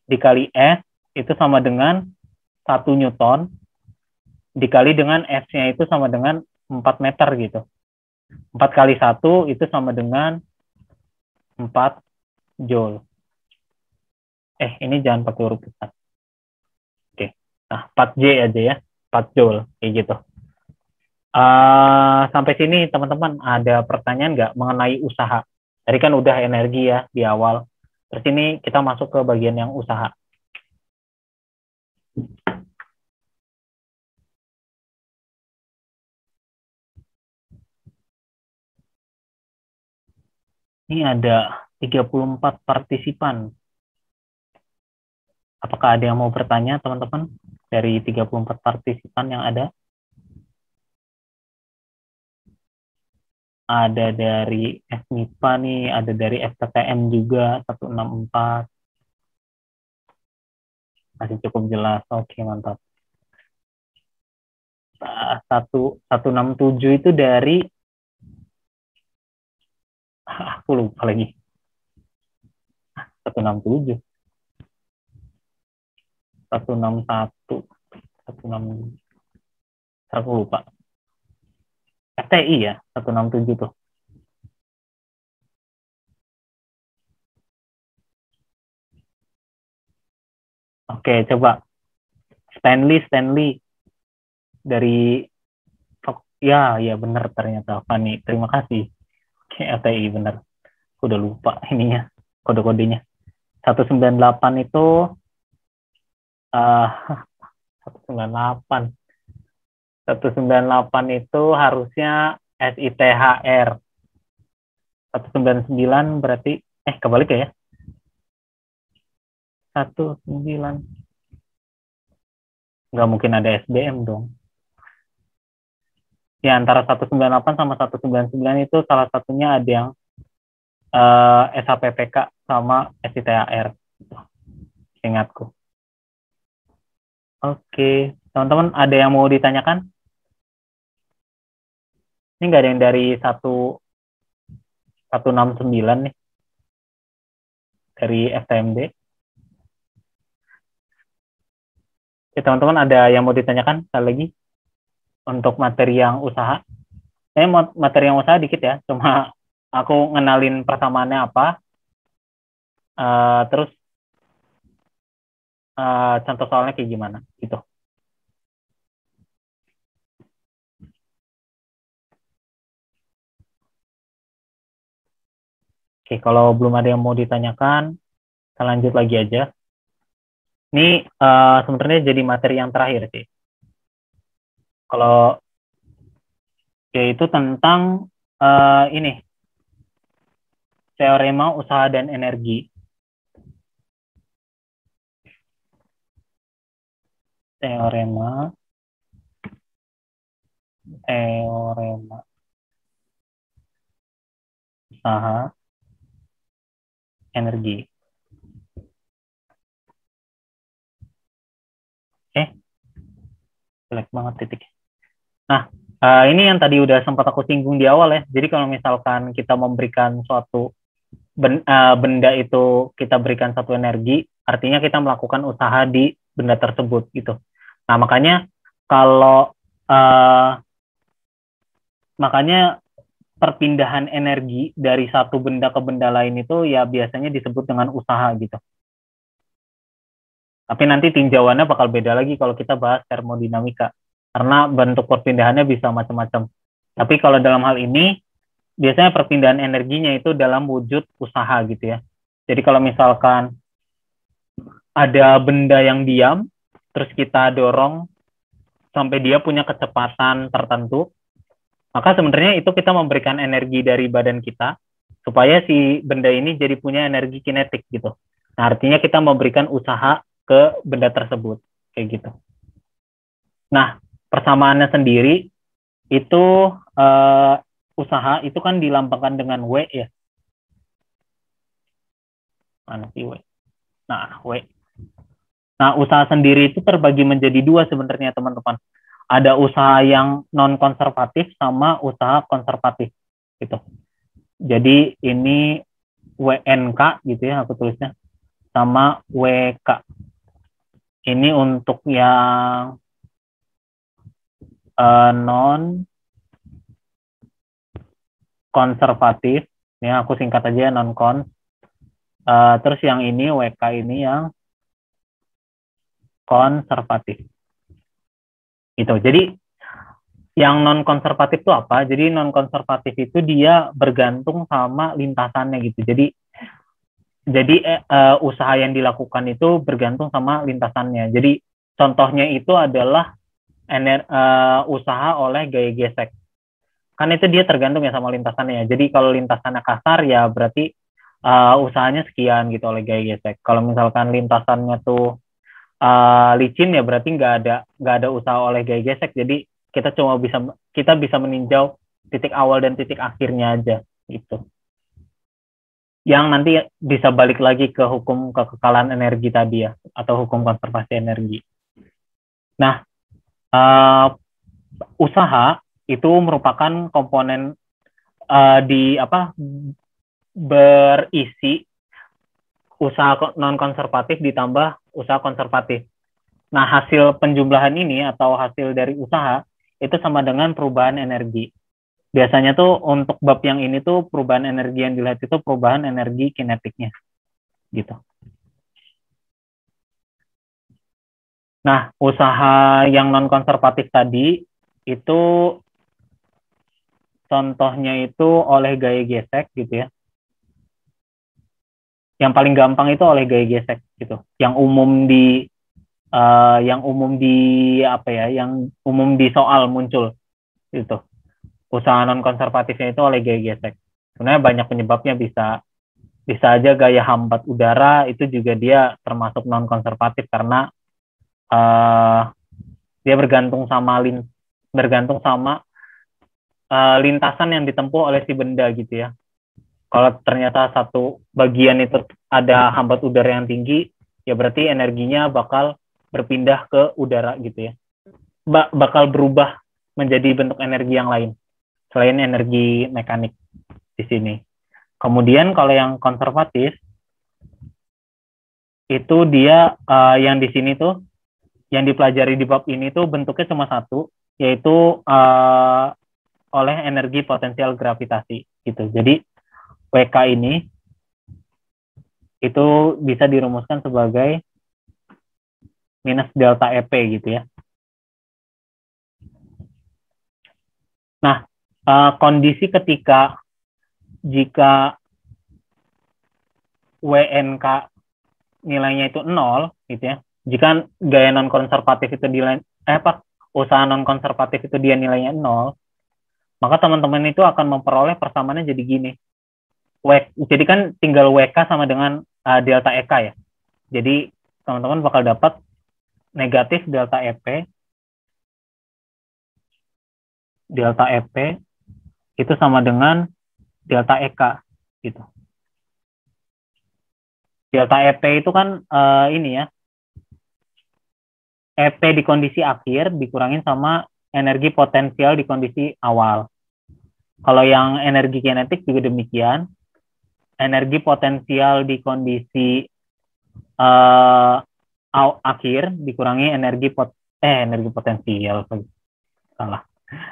dikali S itu sama dengan 1 Newton dikali dengan S-nya itu sama dengan 4 meter gitu. 4 kali 1 itu sama dengan 4 Joule. Ini jangan pakai huruf besar. Oke. Nah, 4J aja ya. 4 Joule. Kayak gitu. Sampai sini teman-teman ada pertanyaan nggak mengenai usaha? Tadi kan udah energi ya di awal. Terus ini kita masuk ke bagian yang usaha. Ini ada 34 partisipan. Apakah ada yang mau bertanya, teman-teman? Dari 34 partisipan yang ada? Ada dari FMIPA nih, ada dari FTTM juga, 164. Masih cukup jelas. Oke, mantap. 167 itu dari... Aku lupa lagi. 167. 161, 16, aku lupa. FTI ya, 167 tuh. Oke, coba. Stanley. Dari, ya benar ternyata. Fani, terima kasih. Oke, FTI benar. Aku udah lupa ininya, kode-kodenya. 198 itu 198 itu harusnya SITHR. 199 berarti kebalik ya. 19 nggak mungkin ada SBM dong. Ya, antara 198 sama 199 itu salah satunya ada yang SHPPK sama SITHR. Ingatku. Oke, teman-teman ada yang mau ditanyakan? Ini nggak ada yang dari 169 nih. Dari FTMD. Oke, teman-teman ada yang mau ditanyakan sekali lagi? Untuk materi yang usaha. Materi yang usaha dikit ya. Cuma aku ngenalin persamaannya apa. Terus contoh soalnya kayak gimana gitu. Oke, kalau belum ada yang mau ditanyakan, kita lanjut lagi aja. Ini sebenarnya jadi materi yang terakhir sih. Kalau yaitu tentang ini teorema usaha dan energi. Teorema usaha energi. Jelek banget titik. Nah, ini yang tadi udah sempat aku singgung di awal ya. Jadi kalau misalkan kita memberikan suatu benda itu kita berikan satu energi, artinya kita melakukan usaha di benda tersebut gitu. Nah, makanya perpindahan energi dari satu benda ke benda lain itu ya biasanya disebut dengan usaha gitu. Tapi nanti tinjauannya bakal beda lagi kalau kita bahas termodinamika. Karena bentuk perpindahannya bisa macam-macam. Tapi kalau dalam hal ini, biasanya perpindahan energinya itu dalam wujud usaha gitu ya. Jadi kalau misalkan ada benda yang diam, terus kita dorong sampai dia punya kecepatan tertentu, maka sebenarnya itu kita memberikan energi dari badan kita supaya si benda ini jadi punya energi kinetik gitu. Nah, artinya kita memberikan usaha ke benda tersebut kayak gitu. Nah, persamaannya sendiri itu usaha itu kan dilambangkan dengan W ya. Mana sih W? Nah, W. Nah, usaha sendiri itu terbagi menjadi dua sebenarnya teman-teman. Ada usaha yang non-konservatif sama usaha konservatif gitu. Jadi ini WNK gitu ya aku tulisnya, sama WK. Ini untuk yang non-konservatif, ya aku singkat aja non-kon. Terus yang ini WK ini yang konservatif. Gitu. Jadi yang non konservatif itu apa? Jadi non konservatif itu dia bergantung sama lintasannya gitu. Jadi usaha yang dilakukan itu bergantung sama lintasannya. Jadi contohnya itu adalah usaha oleh gaya gesek. Kan itu dia tergantung ya sama lintasannya. Jadi kalau lintasannya kasar ya berarti usahanya sekian gitu oleh gaya gesek. Kalau misalkan lintasannya tuh licin ya berarti nggak ada usaha oleh gaya gesek. Jadi kita bisa meninjau titik awal dan titik akhirnya aja gitu. Yang nanti bisa balik lagi ke hukum kekekalan energi tadi ya, atau hukum konservasi energi. Nah, usaha itu merupakan komponen berisi usaha non konservatif ditambah usaha konservatif. Nah, hasil penjumlahan ini atau hasil dari usaha itu sama dengan perubahan energi. Biasanya tuh untuk bab yang ini tuh perubahan energi yang dilihat itu perubahan energi kinetiknya. Gitu. Nah, usaha yang non konservatif tadi itu contohnya itu oleh gaya gesek gitu ya. Yang paling gampang itu oleh gaya gesek gitu. Yang umum di soal muncul itu. Usaha non konservatifnya itu oleh gaya gesek. Sebenarnya banyak penyebabnya, bisa aja gaya hambat udara itu juga dia termasuk non konservatif karena dia bergantung sama lintasan yang ditempuh oleh si benda gitu ya. Kalau ternyata satu bagian itu ada hambat udara yang tinggi, ya berarti energinya bakal berpindah ke udara gitu ya. Bakal berubah menjadi bentuk energi yang lain selain energi mekanik di sini. Kemudian kalau yang konservatif itu dia yang di sini tuh yang dipelajari di bab ini tuh bentuknya cuma satu, yaitu oleh energi potensial gravitasi gitu. Jadi WK ini itu bisa dirumuskan sebagai minus delta EP gitu ya. Nah, kondisi jika WNK nilainya itu 0 gitu ya. Jika gaya non konservatif itu usaha non konservatif itu dia nilainya 0, maka teman-teman itu akan memperoleh persamaannya jadi gini. Jadi kan tinggal WK sama dengan delta EK ya. Jadi teman-teman bakal dapat negatif delta EP. Delta EP itu sama dengan delta EK gitu. Delta EP itu kan ini ya. EP di kondisi akhir dikurangin sama energi potensial di kondisi awal. Kalau yang energi kinetik juga demikian. Energi potensial di kondisi akhir dikurangi energi potensial. Salah.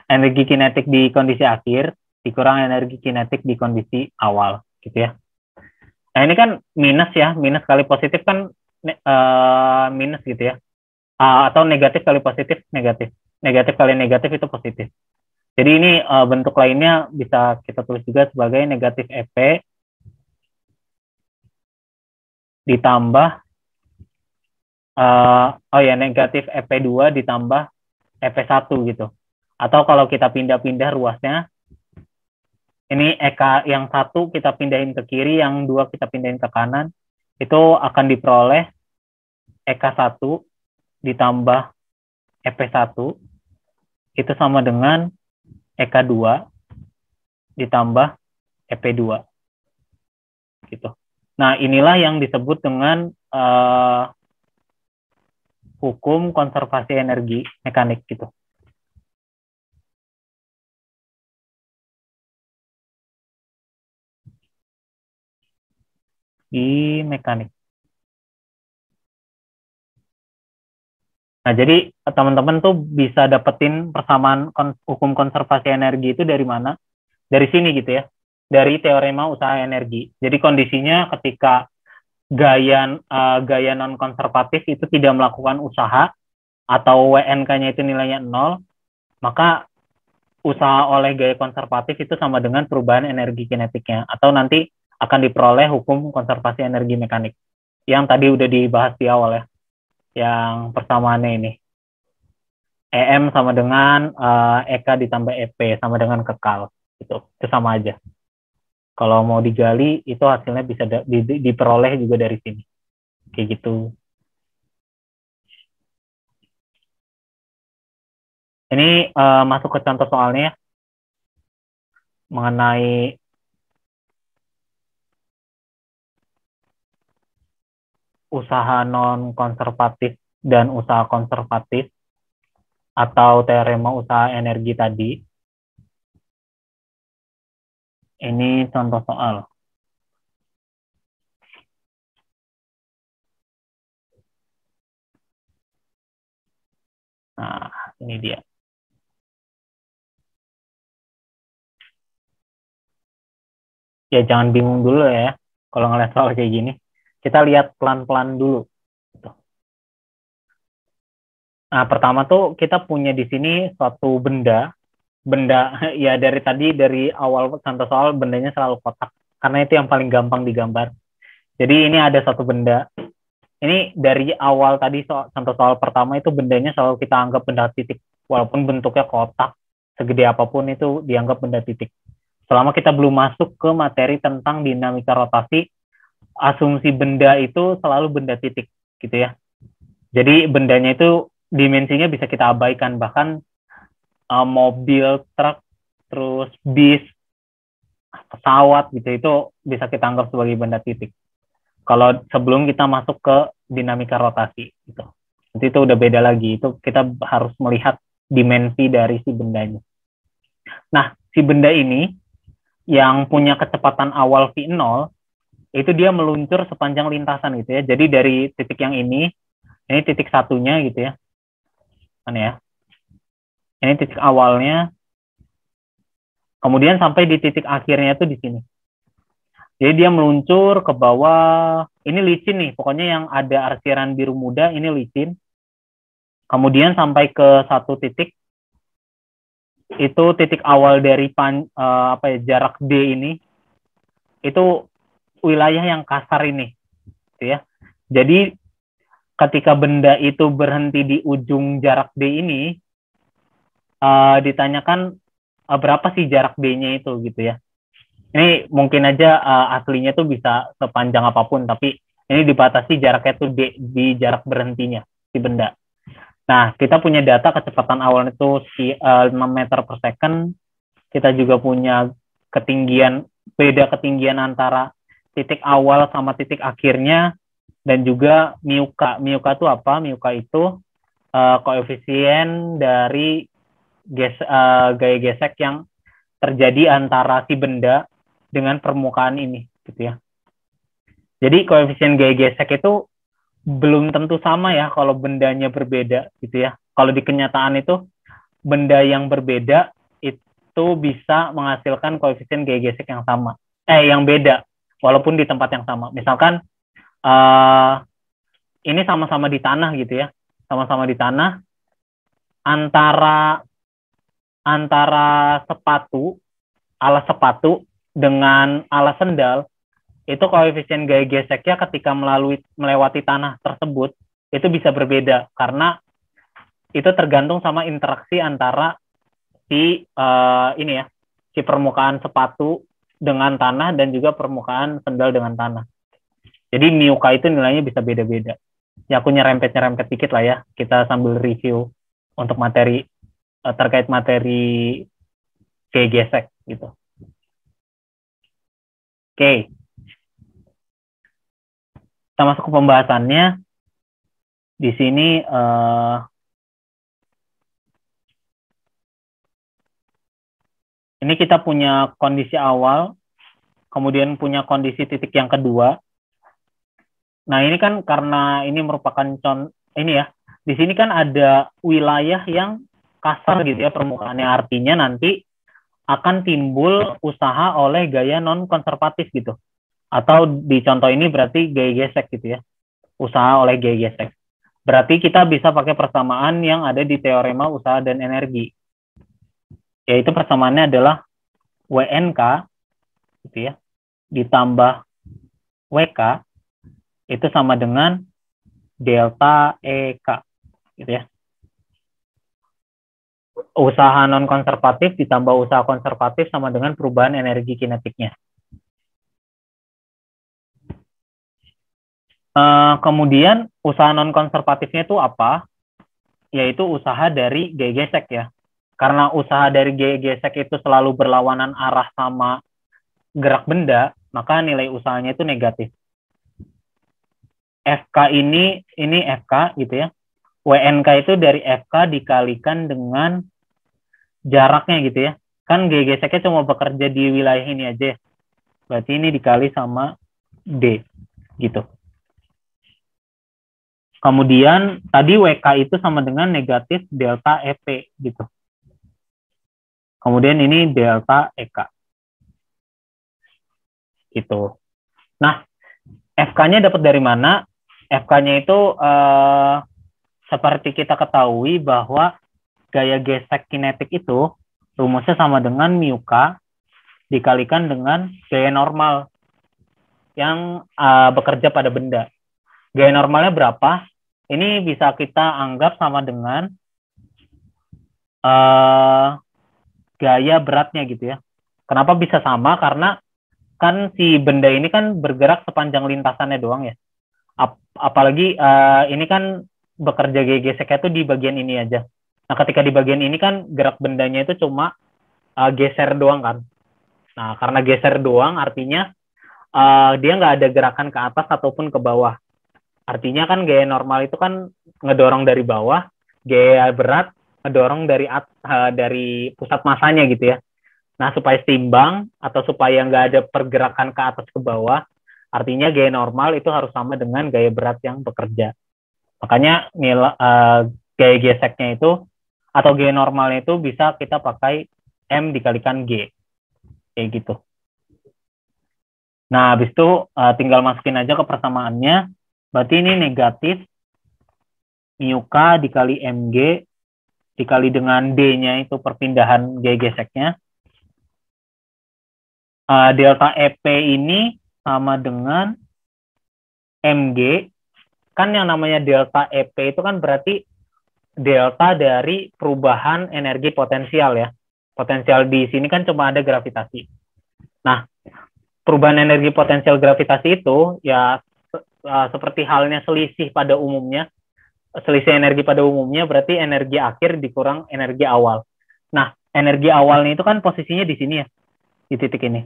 Energi kinetik di kondisi akhir dikurang energi kinetik di kondisi awal gitu ya. Nah ini kan minus ya, minus kali positif kan minus gitu ya, atau negatif kali positif negatif, negatif kali negatif itu positif. Jadi ini bentuk lainnya bisa kita tulis juga sebagai negatif EP ditambah negatif EP2 ditambah EP1 gitu. Atau kalau kita pindah-pindah ruasnya, ini EK yang satu kita pindahin ke kiri, yang dua kita pindahin ke kanan, itu akan diperoleh EK1 ditambah EP1 itu sama dengan EK2 ditambah EP2 gitu. Nah, inilah yang disebut dengan hukum konservasi energi mekanik gitu. Di mekanik. Nah, jadi teman-teman tuh bisa dapetin persamaan hukum konservasi energi itu dari mana? Dari sini gitu ya. Dari teorema usaha energi. Jadi kondisinya ketika gaya non konservatif itu tidak melakukan usaha atau WNK-nya itu nilainya 0, maka usaha oleh gaya konservatif itu sama dengan perubahan energi kinetiknya, atau nanti akan diperoleh hukum konservasi energi mekanik yang tadi udah dibahas di awal ya, yang persamaannya ini EM sama dengan EK ditambah EP sama dengan kekal, itu sama aja. Kalau mau digali itu hasilnya bisa diperoleh juga dari sini, kayak gitu. Ini masuk ke contoh soalnya mengenai usaha non konservatif dan usaha konservatif atau teorema usaha energi tadi. Ini contoh soal. Nah, ini dia. Ya, jangan bingung dulu ya kalau ngeliat soal kayak gini. Kita lihat pelan-pelan dulu. Nah, pertama tuh kita punya di sini suatu benda ya dari awal contoh soal bendanya selalu kotak karena itu yang paling gampang digambar. Jadi ini ada satu benda. Ini dari awal tadi contoh soal pertama itu bendanya selalu kita anggap benda titik, walaupun bentuknya kotak segede apapun itu dianggap benda titik. Selama kita belum masuk ke materi tentang dinamika rotasi, asumsi benda itu selalu benda titik gitu ya. Jadi bendanya itu dimensinya bisa kita abaikan, bahkan mobil, truk, terus bis, pesawat gitu itu bisa kita anggap sebagai benda titik. Kalau sebelum kita masuk ke dinamika rotasi gitu. Nanti itu udah beda lagi, itu kita harus melihat dimensi dari si bendanya. Nah, si benda ini yang punya kecepatan awal V0 itu dia meluncur sepanjang lintasan gitu ya. Jadi dari titik yang ini titik satunya gitu ya. Mana ya? Ini titik awalnya. Kemudian sampai di titik akhirnya itu di sini. Jadi dia meluncur ke bawah. Ini licin nih, pokoknya yang ada arsiran biru muda ini licin. Kemudian sampai ke satu titik. Itu titik awal dari jarak D ini. Itu wilayah yang kasar ini, gitu ya. Jadi ketika benda itu berhenti di ujung jarak D ini, ditanyakan berapa sih jarak D-nya itu, gitu ya. Ini mungkin aja aslinya tuh bisa sepanjang apapun, tapi ini dibatasi jaraknya tuh di jarak berhentinya si benda. Nah, kita punya data kecepatan awal itu 6 meter per second. Kita juga punya beda ketinggian antara titik awal sama titik akhirnya, dan juga miuka. Miuka itu apa? Miuka itu koefisien dari gaya gesek yang terjadi antara si benda dengan permukaan ini, gitu ya. Jadi koefisien gaya gesek itu belum tentu sama ya kalau bendanya berbeda, gitu ya. Kalau di kenyataan itu benda yang berbeda itu bisa menghasilkan koefisien gaya gesek yang sama, yang beda, walaupun di tempat yang sama. Misalkan ini sama-sama di tanah gitu ya, sama-sama di tanah, antara antara alas sepatu dengan alas sendal, itu koefisien gaya geseknya ketika melewati tanah tersebut itu bisa berbeda karena itu tergantung sama interaksi antara si permukaan sepatu dengan tanah dan juga permukaan sendal dengan tanah. Jadi μk itu nilainya bisa beda-beda. Ya aku nyerempet dikit lah ya. Kita sambil review untuk materi terkait materi gaya gesek gitu. Oke. Kita masuk ke pembahasannya. Di sini ini kita punya kondisi awal, kemudian punya kondisi titik yang kedua. Nah, ini kan karena ini merupakan di sini kan ada wilayah yang kasar gitu ya permukaannya, artinya nanti akan timbul usaha oleh gaya non konservatif gitu. Atau di contoh ini berarti gaya gesek gitu ya. Usaha oleh gaya gesek. Berarti kita bisa pakai persamaan yang ada di teorema usaha dan energi. Yaitu persamaannya adalah WNK gitu ya, ditambah WK itu sama dengan delta EK gitu ya. Usaha non konservatif ditambah usaha konservatif sama dengan perubahan energi kinetiknya. Kemudian usaha non konservatifnya itu apa? Yaitu usaha dari gaya gesek ya. Karena usaha dari gaya gesek itu selalu berlawanan arah sama gerak benda, maka nilai usahanya itu negatif. FK ini FK gitu ya. WNK itu dari FK dikalikan dengan jaraknya gitu ya. Kan gaya geseknya cuma bekerja di wilayah ini aja. Berarti ini dikali sama D gitu. Kemudian tadi WK itu sama dengan negatif delta EP gitu. Kemudian ini delta EK. Gitu. Nah, FK-nya dapat dari mana? FK-nya itu seperti kita ketahui bahwa gaya gesek kinetik itu rumusnya sama dengan μk dikalikan dengan gaya normal yang bekerja pada benda. Gaya normalnya berapa? Ini bisa kita anggap sama dengan gaya beratnya gitu ya. Kenapa bisa sama? Karena kan si benda ini kan bergerak sepanjang lintasannya doang ya. Apalagi ini kan bekerja gaya geseknya tuh di bagian ini aja. Nah, ketika di bagian ini kan gerak bendanya itu cuma geser doang kan. Nah, karena geser doang artinya dia nggak ada gerakan ke atas ataupun ke bawah. Artinya kan gaya normal itu kan ngedorong dari bawah, gaya berat ngedorong dari pusat masanya gitu ya. Nah, supaya seimbang atau supaya nggak ada pergerakan ke atas ke bawah, artinya gaya normal itu harus sama dengan gaya berat yang bekerja. Makanya gaya geseknya itu atau gaya normalnya itu bisa kita pakai M dikalikan G. Kayak gitu. Nah, habis itu tinggal masukin aja ke persamaannya. Berarti ini negatif μk dikali mg dikali dengan D-nya itu perpindahan gaya geseknya. Delta EP ini sama dengan mg. Kan yang namanya delta EP itu kan berarti delta dari perubahan energi potensial ya. Potensial di sini kan cuma ada gravitasi. Nah, perubahan energi potensial gravitasi itu ya seperti halnya selisih pada umumnya. Selisih energi pada umumnya berarti energi akhir dikurang energi awal. Nah, energi awalnya itu kan posisinya di sini ya, di titik ini.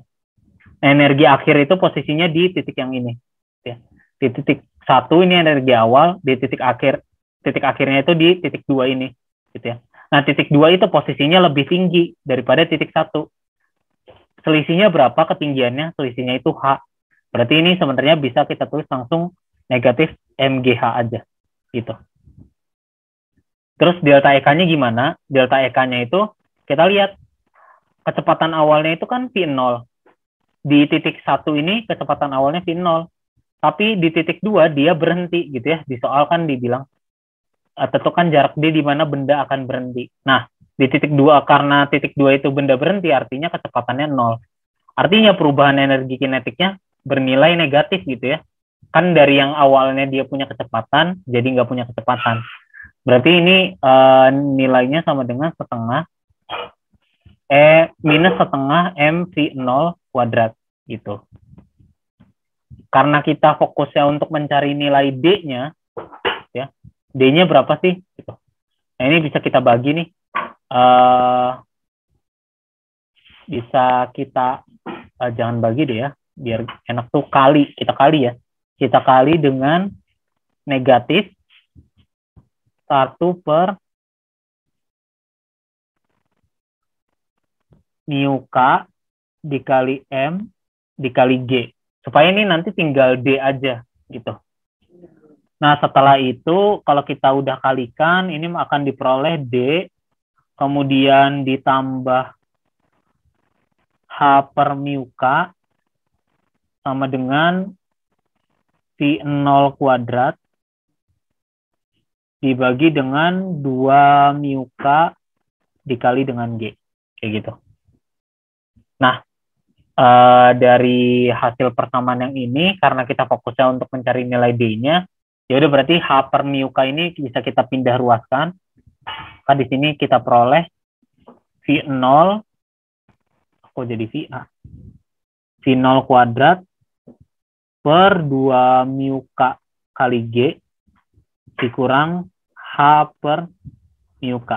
Energi akhir itu posisinya di titik yang ini. Ya. Di titik 1 ini energi awal, di titik akhirnya itu di titik 2 ini. Gitu ya. Nah, titik 2 itu posisinya lebih tinggi daripada titik 1. Selisihnya berapa ketinggiannya? Selisihnya itu H. Berarti ini sebenarnya bisa kita tulis langsung negatif MGH aja. Gitu. Terus delta EK-nya gimana? Delta EK-nya itu kita lihat kecepatan awalnya itu kan V0. Di titik 1 ini kecepatan awalnya V0. Tapi di titik 2 dia berhenti gitu ya. Di soal kan dibilang tentukan jarak D di mana benda akan berhenti. Nah, Di titik 2, karena titik 2 itu benda berhenti, artinya kecepatannya 0. Artinya perubahan energi kinetiknya bernilai negatif gitu ya. Kan dari yang awalnya dia punya kecepatan, jadi nggak punya kecepatan. Berarti ini nilainya sama dengan setengah minus setengah mv0 kuadrat gitu. Karena kita fokusnya untuk mencari nilai D-nya, ya, D-nya berapa sih? Gitu. Nah, ini bisa kita bagi nih. Bisa kita jangan bagi deh ya, biar enak tuh kita kali ya. Kita kali dengan negatif 1 per mu K dikali M dikali G. Supaya ini nanti tinggal D aja gitu. Nah, setelah itu kalau kita udah kalikan, ini akan diperoleh D, kemudian ditambah H per mu K sama dengan V0 kuadrat dibagi dengan 2 mu K dikali dengan G. Kayak gitu. Nah, dari hasil persamaan yang ini, karena kita fokusnya untuk mencari nilai D-nya, ya udah berarti H per mu K ini bisa kita pindah ruaskan. Kan di sini kita peroleh V0, kok jadi VA? V0 kuadrat per 2 mu K kali G dikurang H per mu K.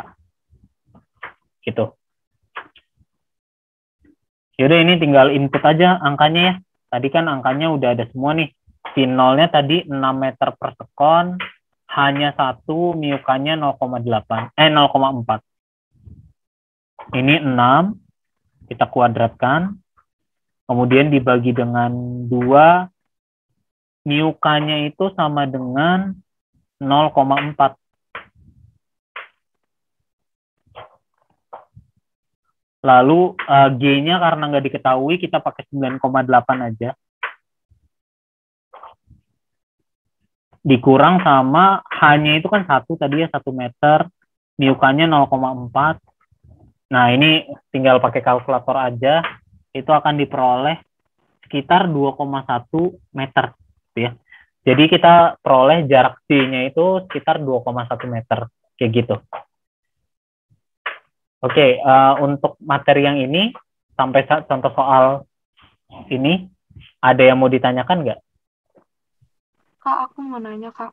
Gitu. Yaudah, ini tinggal input aja angkanya ya. Tadi kan angkanya udah ada semua nih. V0-nya tadi 6 meter per sekon, hanya 1, mu K-nya 0,4. Ini 6, kita kuadratkan, kemudian dibagi dengan 2, mu K-nya itu sama dengan 0,4. Lalu G-nya karena nggak diketahui, kita pakai 9,8 aja. Dikurang sama H-nya itu kan 1 tadi ya, 1 meter, mu K-nya 0,4. Nah, ini tinggal pakai kalkulator aja, itu akan diperoleh sekitar 2,1 meter. Gitu ya. Jadi kita peroleh jarak D-nya itu sekitar 2,1 meter. Kayak gitu. Oke, untuk materi yang ini, sampai contoh soal ini, ada yang mau ditanyakan nggak? Kak, aku mau nanya, Kak.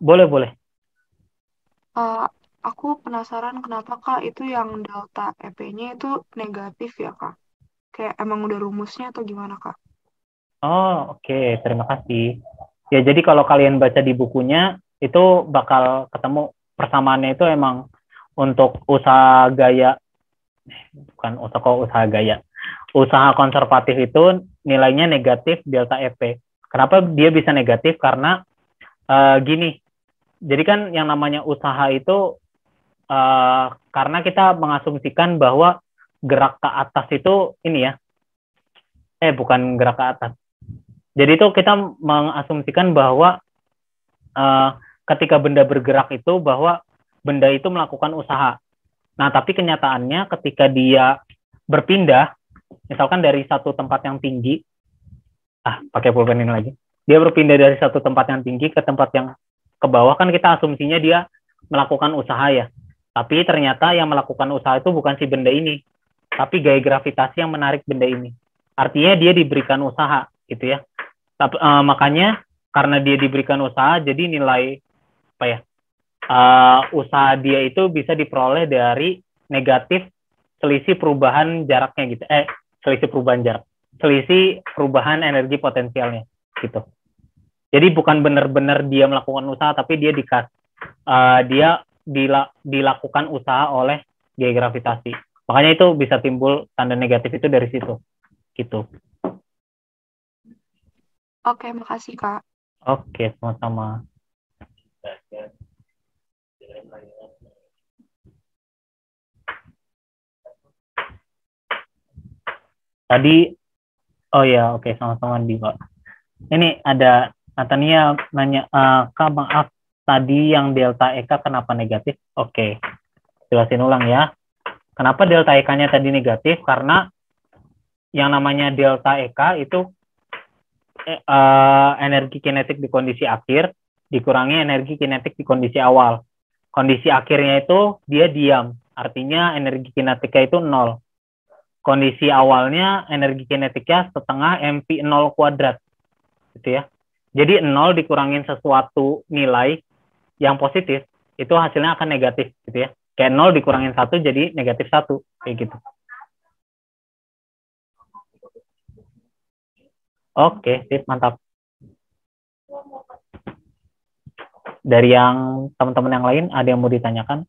Boleh. Aku penasaran kenapa, Kak, itu yang delta EP-nya itu negatif ya, Kak? Kayak emang udah rumusnya atau gimana, Kak? Oh, oke. Terima kasih. Ya, jadi kalau kalian baca di bukunya, itu bakal ketemu persamaannya itu emang untuk usaha gaya, bukan usaha gaya. Usaha konservatif itu nilainya negatif delta EP. Kenapa dia bisa negatif? Karena gini, jadi kan yang namanya usaha itu karena kita mengasumsikan bahwa gerak ke atas itu ini ya, bukan gerak ke atas. Jadi itu kita mengasumsikan bahwa ketika benda bergerak itu bahwa benda itu melakukan usaha. Nah, tapi kenyataannya ketika dia berpindah, misalkan dari satu tempat yang tinggi, pakai pulpen ini lagi, dia berpindah dari satu tempat yang tinggi ke tempat yang ke bawah, kan kita asumsinya dia melakukan usaha ya. Tapi ternyata yang melakukan usaha itu bukan si benda ini, tapi gaya gravitasi yang menarik benda ini. Artinya dia diberikan usaha, gitu ya. Tapi, makanya karena dia diberikan usaha, jadi nilai usaha dia itu bisa diperoleh dari negatif selisih perubahan jaraknya gitu. Selisih perubahan energi potensialnya gitu. Jadi bukan benar-benar dia melakukan usaha, tapi dia dilakukan usaha oleh gaya gravitasi. Makanya itu bisa timbul tanda negatif itu dari situ. Gitu. Oke, makasih, Kak. Oke, sama-sama. Tadi, oke, sama-sama di Pak. Ini ada Natania nanya, Kak, maaf, tadi yang delta EK kenapa negatif? Oke, jelasin ulang ya. Kenapa delta EK-nya tadi negatif? Karena yang namanya delta EK itu energi kinetik di kondisi akhir dikurangi energi kinetik di kondisi awal. Kondisi akhirnya itu dia diam, artinya energi kinetiknya itu 0. Kondisi awalnya energi kinetiknya setengah mv0 kuadrat, gitu ya. Jadi 0 dikurangin sesuatu nilai yang positif, itu hasilnya akan negatif, gitu ya. Kayak 0 dikurangin 1 jadi negatif 1, kayak gitu. Oke, sip, mantap. Dari yang teman-teman yang lain, ada yang mau ditanyakan?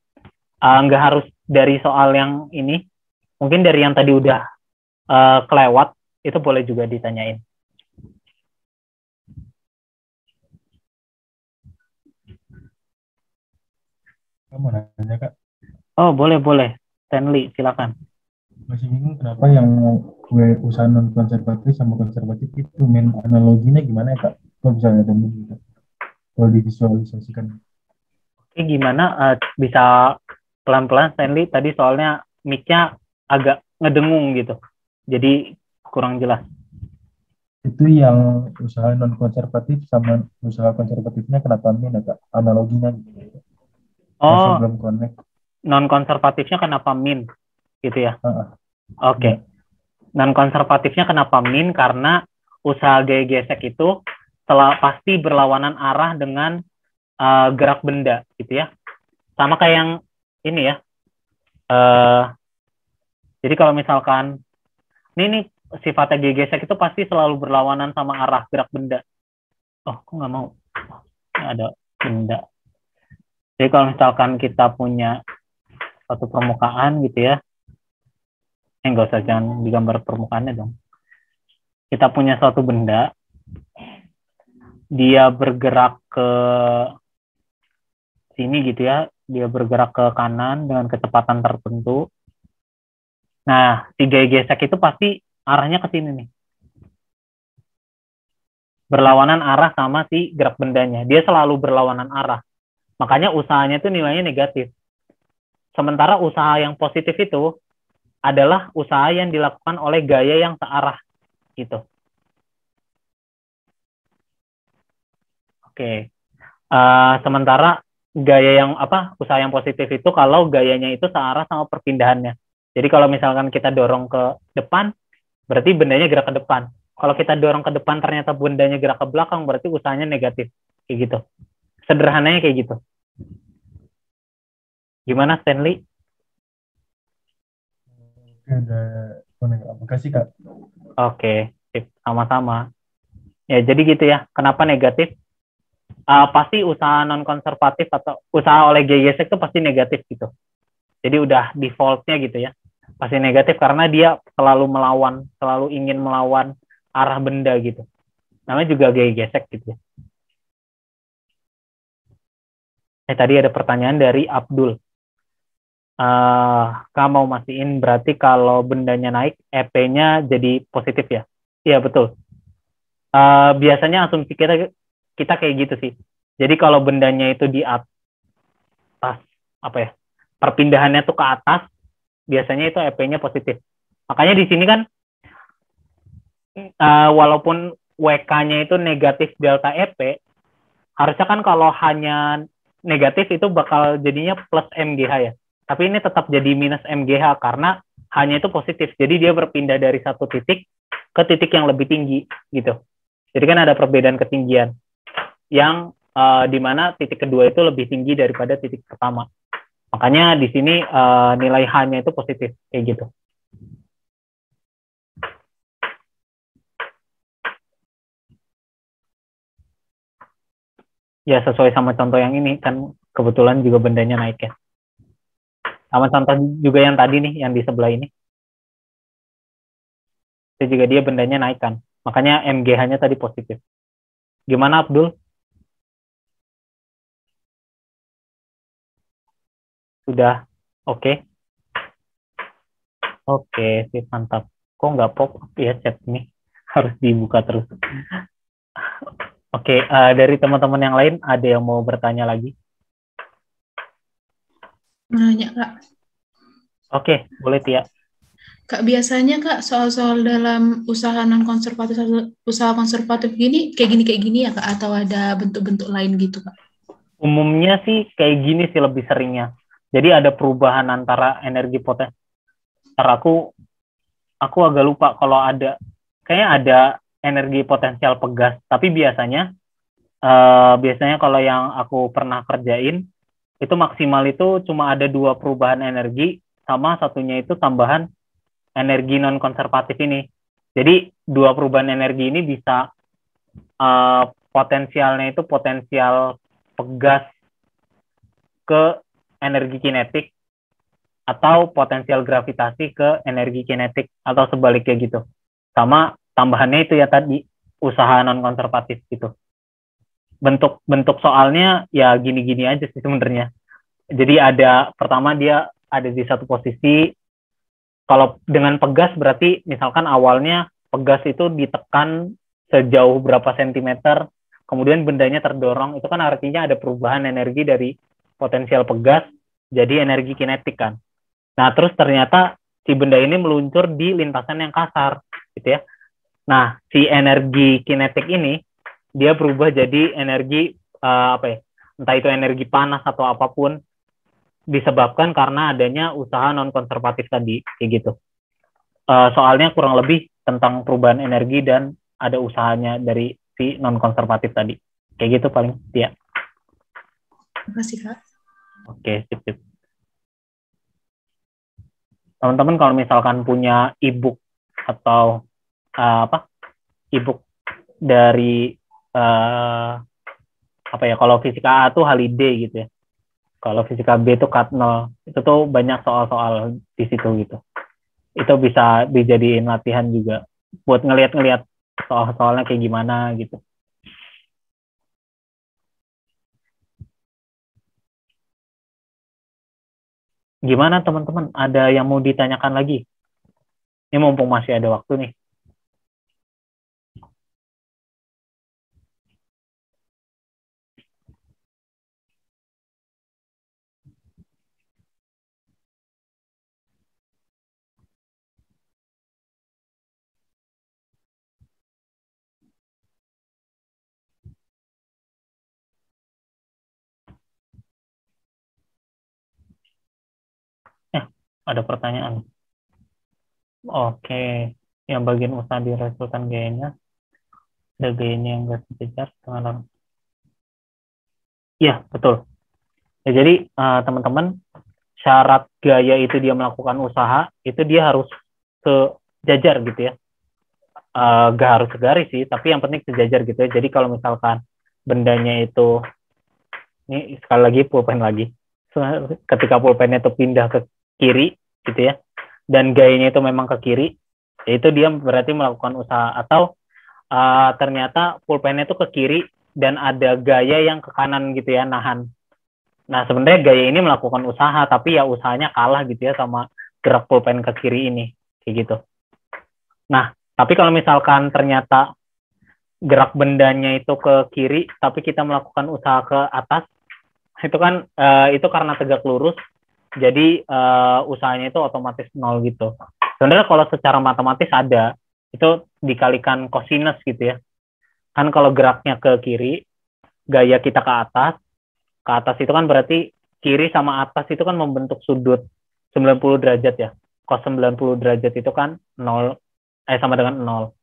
Nggak harus dari soal yang ini, mungkin dari yang tadi udah kelewat, itu boleh juga ditanyain. Kamu nanya Kak, Oh, boleh. Stanley, silakan. masih bingung kenapa yang gue usaha non konservatif sama konservatif itu main analoginya gimana ya Kak? Kok bisa ada gitu? Kalau divisualisasikan. Oke, gimana bisa pelan-pelan Stanley? Tadi soalnya mic-nya agak ngedengung gitu. Jadi kurang jelas. Itu yang usaha non konservatif sama usaha konservatifnya kenapa main ya Kak? Analoginya gitu. Masih Oh, belum connect. non-konservatifnya kenapa min? Gitu ya? Oke. Ya. Non-konservatifnya kenapa min? Karena usaha gaya gesek itu pasti berlawanan arah dengan gerak benda, gitu ya. Sama kayak yang ini ya. Jadi kalau misalkan ini sifatnya gaya gesek itu pasti selalu berlawanan sama arah gerak benda. Oh, kok nggak mau? Ini ada benda. Jadi kalau misalkan kita punya satu permukaan gitu ya, nggak usah, jangan digambar permukaannya dong. Kita punya suatu benda, dia bergerak ke sini gitu ya, dia bergerak ke kanan dengan kecepatan tertentu. Nah, si gaya gesek itu pasti arahnya ke sini nih. Berlawanan arah sama si gerak bendanya. Dia selalu berlawanan arah. Makanya usahanya itu nilainya negatif. Sementara usaha yang positif itu adalah usaha yang dilakukan oleh gaya yang searah gitu. Oke. Sementara gaya yang usaha yang positif itu kalau gayanya itu searah sama perpindahannya. Jadi kalau misalkan kita dorong ke depan, berarti bendanya gerak ke depan. Kalau kita dorong ke depan ternyata bendanya gerak ke belakang, berarti usahanya negatif. Kayak gitu. Sederhananya kayak gitu. Gimana Stanley? Oke, udah connect aplikasi Kak. Oke, sama-sama. Ya, jadi gitu ya. Kenapa negatif? Pasti usaha non-konservatif atau usaha oleh GGS itu pasti negatif gitu. Jadi udah defaultnya gitu ya. Pasti negatif karena dia selalu melawan, selalu ingin melawan arah benda gitu. Namanya juga gaya gesek gitu ya. Tadi ada pertanyaan dari Abdul. Kamu mau mastiin berarti kalau bendanya naik, EP-nya jadi positif ya? Iya, betul. Biasanya asumsi kita kayak gitu sih. Jadi kalau bendanya itu di atas, perpindahannya tuh ke atas, biasanya itu EP-nya positif. Makanya di sini kan, walaupun WK-nya itu negatif delta EP, harusnya kan kalau hanya negatif itu bakal jadinya plus MGH ya. Tapi ini tetap jadi minus MGH karena hanya itu positif. Jadi dia berpindah dari satu titik ke titik yang lebih tinggi gitu. Jadi kan ada perbedaan ketinggian yang di mana titik kedua itu lebih tinggi daripada titik pertama. Makanya di sini nilai H-nya itu positif kayak gitu. Ya sesuai sama contoh yang ini kan kebetulan juga bendanya naik ya. Sama contoh juga yang tadi nih, yang di sebelah ini. Itu juga dia bendanya naik kan. Makanya MGH-nya tadi positif. Gimana Abdul? Sudah oke? Oke, sip, mantap. Kok nggak pop up ya chat ini? Harus dibuka terus. Oke, dari teman-teman yang lain ada yang mau bertanya lagi? Nanya Kak. Oke, boleh Tia. Kak, biasanya Kak soal-soal dalam usaha non konservatif atau usaha konservatif kayak gini ya Kak, atau ada bentuk-bentuk lain gitu Kak? Umumnya sih kayak gini sih lebih seringnya. Jadi ada perubahan antara energi potensial. Aku agak lupa kalau ada, kayaknya ada energi potensial pegas. Tapi biasanya kalau yang aku pernah kerjain itu maksimal itu cuma ada 2 perubahan energi, sama satunya itu tambahan energi non konservatif ini. Jadi 2 perubahan energi ini bisa potensialnya itu potensial pegas ke energi kinetik atau potensial gravitasi ke energi kinetik atau sebaliknya gitu. Sama tambahannya itu ya tadi usaha non konservatif gitu. Bentuk soalnya ya gini-gini aja sih sebenarnya. Jadi pertama dia ada di satu posisi. Kalau dengan pegas berarti misalkan awalnya pegas itu ditekan sejauh berapa sentimeter, kemudian bendanya terdorong, itu kan artinya ada perubahan energi dari potensial pegas jadi energi kinetik kan. Nah, terus ternyata si benda ini meluncur di lintasan yang kasar, gitu ya. Nah, si energi kinetik ini dia berubah jadi energi apa ya? Entah itu energi panas atau apapun, disebabkan karena adanya usaha non konservatif tadi, kayak gitu. Soalnya kurang lebih tentang perubahan energi dan ada usahanya dari si non konservatif tadi, kayak gitu paling ya. Terima kasih Kak. Oke, sip. Teman-teman kalau misalkan punya e-book atau e-book dari kalau fisika A tuh Holiday gitu ya. Kalau fisika B itu Cutnell. Itu tuh banyak soal-soal di situ gitu. Itu bisa dijadiin latihan juga buat ngelihat-ngelihat soal-soalnya kayak gimana gitu. Gimana teman-teman? Ada yang mau ditanyakan lagi? Ini mumpung masih ada waktu nih. Ada pertanyaan. Oke. Yang bagian usaha diresultan gayanya, ada gayanya yang nggak sejajar dengan. Iya, betul. Ya, jadi teman-teman, syarat gaya itu dia melakukan usaha, itu dia harus sejajar gitu ya. Gak harus segaris sih, tapi yang penting sejajar gitu ya. Jadi kalau misalkan bendanya itu, ini sekali lagi pulpen lagi, ketika pulpennya itu pindah ke kiri gitu ya, dan gayanya itu memang ke kiri, itu dia berarti melakukan usaha. Atau ternyata pulpennya itu ke kiri dan ada gaya yang ke kanan gitu ya, nahan. Nah, sebenarnya gaya ini melakukan usaha, tapi ya usahanya kalah gitu ya sama gerak pulpen ke kiri ini, kayak gitu. Nah, tapi kalau misalkan ternyata gerak bendanya itu ke kiri, tapi kita melakukan usaha ke atas, itu kan itu karena tegak lurus, jadi usahanya itu otomatis 0 gitu. Sebenarnya kalau secara matematis ada, itu dikalikan cosinus gitu ya. Kan kalau geraknya ke kiri, gaya kita ke atas itu kan berarti kiri sama atas itu kan membentuk sudut 90 derajat ya. Cos 90 derajat itu kan 0, sama dengan 0.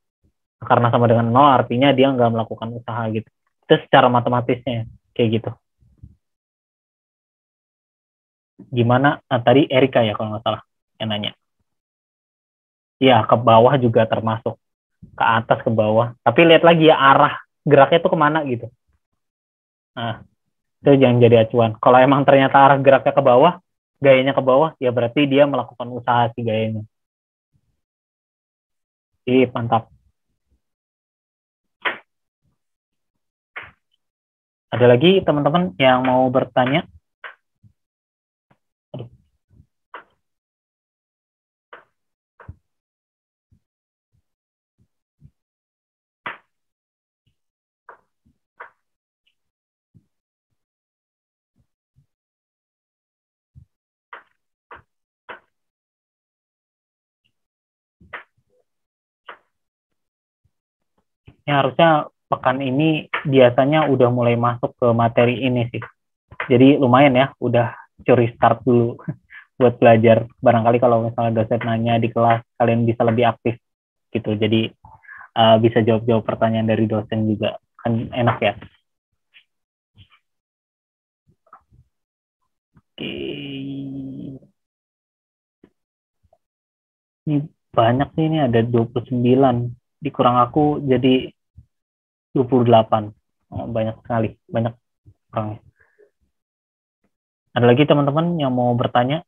Karena sama dengan 0 artinya dia nggak melakukan usaha gitu. Itu secara matematisnya kayak gitu. Gimana? Tadi Erika ya kalau nggak salah yang nanya. Iya, ke bawah juga termasuk. Ke atas, ke bawah. Tapi lihat lagi ya arah geraknya itu kemana gitu. Nah, itu jangan jadi acuan. Kalau emang ternyata arah geraknya ke bawah, gayanya ke bawah, ya berarti dia melakukan usaha si gayanya. Ih, mantap. Ada lagi teman-teman yang mau bertanya? harusnya pekan ini biasanya udah mulai masuk ke materi ini sih. Jadi lumayan ya, udah curi start dulu buat belajar. Barangkali kalau misalnya dosen nanya di kelas, kalian bisa lebih aktif gitu. Jadi bisa jawab-jawab pertanyaan dari dosen juga. Kan enak ya. Oke. Ini banyak sih, ini ada 29. Dikurang aku jadi 28. Oh, banyak sekali, banyak orangnya. Ada lagi teman-teman yang mau bertanya?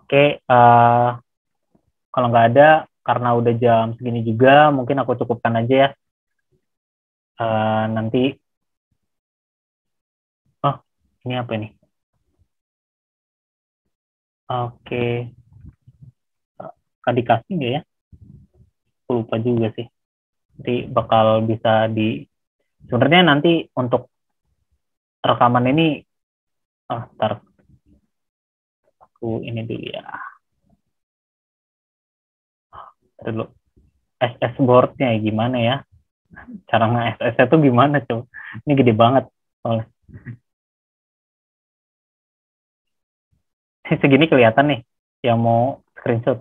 Oke, kalau nggak ada, karena udah jam segini juga, mungkin aku cukupkan aja ya. Nanti, oh ini apa ini? Oke, Kak dikasih nggak ya? Aku lupa juga sih. Nanti bakal bisa sebenarnya nanti untuk rekaman ini, ntar aku ini dulu ya. Dulu SS boardnya gimana ya? Cara nge-SS itu gimana coba? Ini gede banget. Segini kelihatan nih yang mau screenshot.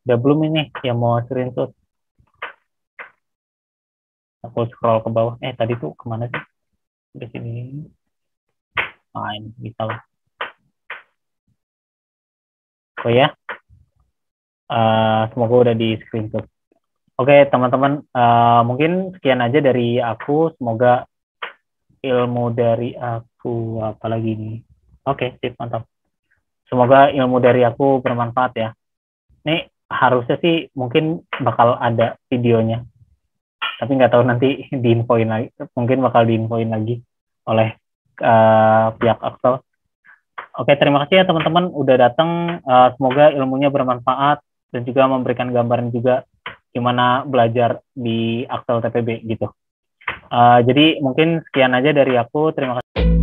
Udah belum ini yang mau screenshot? Aku scroll ke bawah. Tadi tuh kemana sih? Di sini. Ini bisa lah. Oh ya. Semoga udah di screenshot. Oke, teman-teman, mungkin sekian aja dari aku. Semoga ilmu dari aku apalagi nih. Oke, sip, mantap. Semoga ilmu dari aku bermanfaat ya. Ini harusnya sih mungkin bakal ada videonya. Tapi nggak tahu nanti diinfoin lagi. Mungkin bakal diinfoin lagi oleh pihak Axel. Oke, terima kasih ya teman-teman udah datang. Semoga ilmunya bermanfaat dan juga memberikan gambaran juga gimana belajar di Axel TPB gitu. Jadi mungkin sekian aja dari aku. Terima kasih.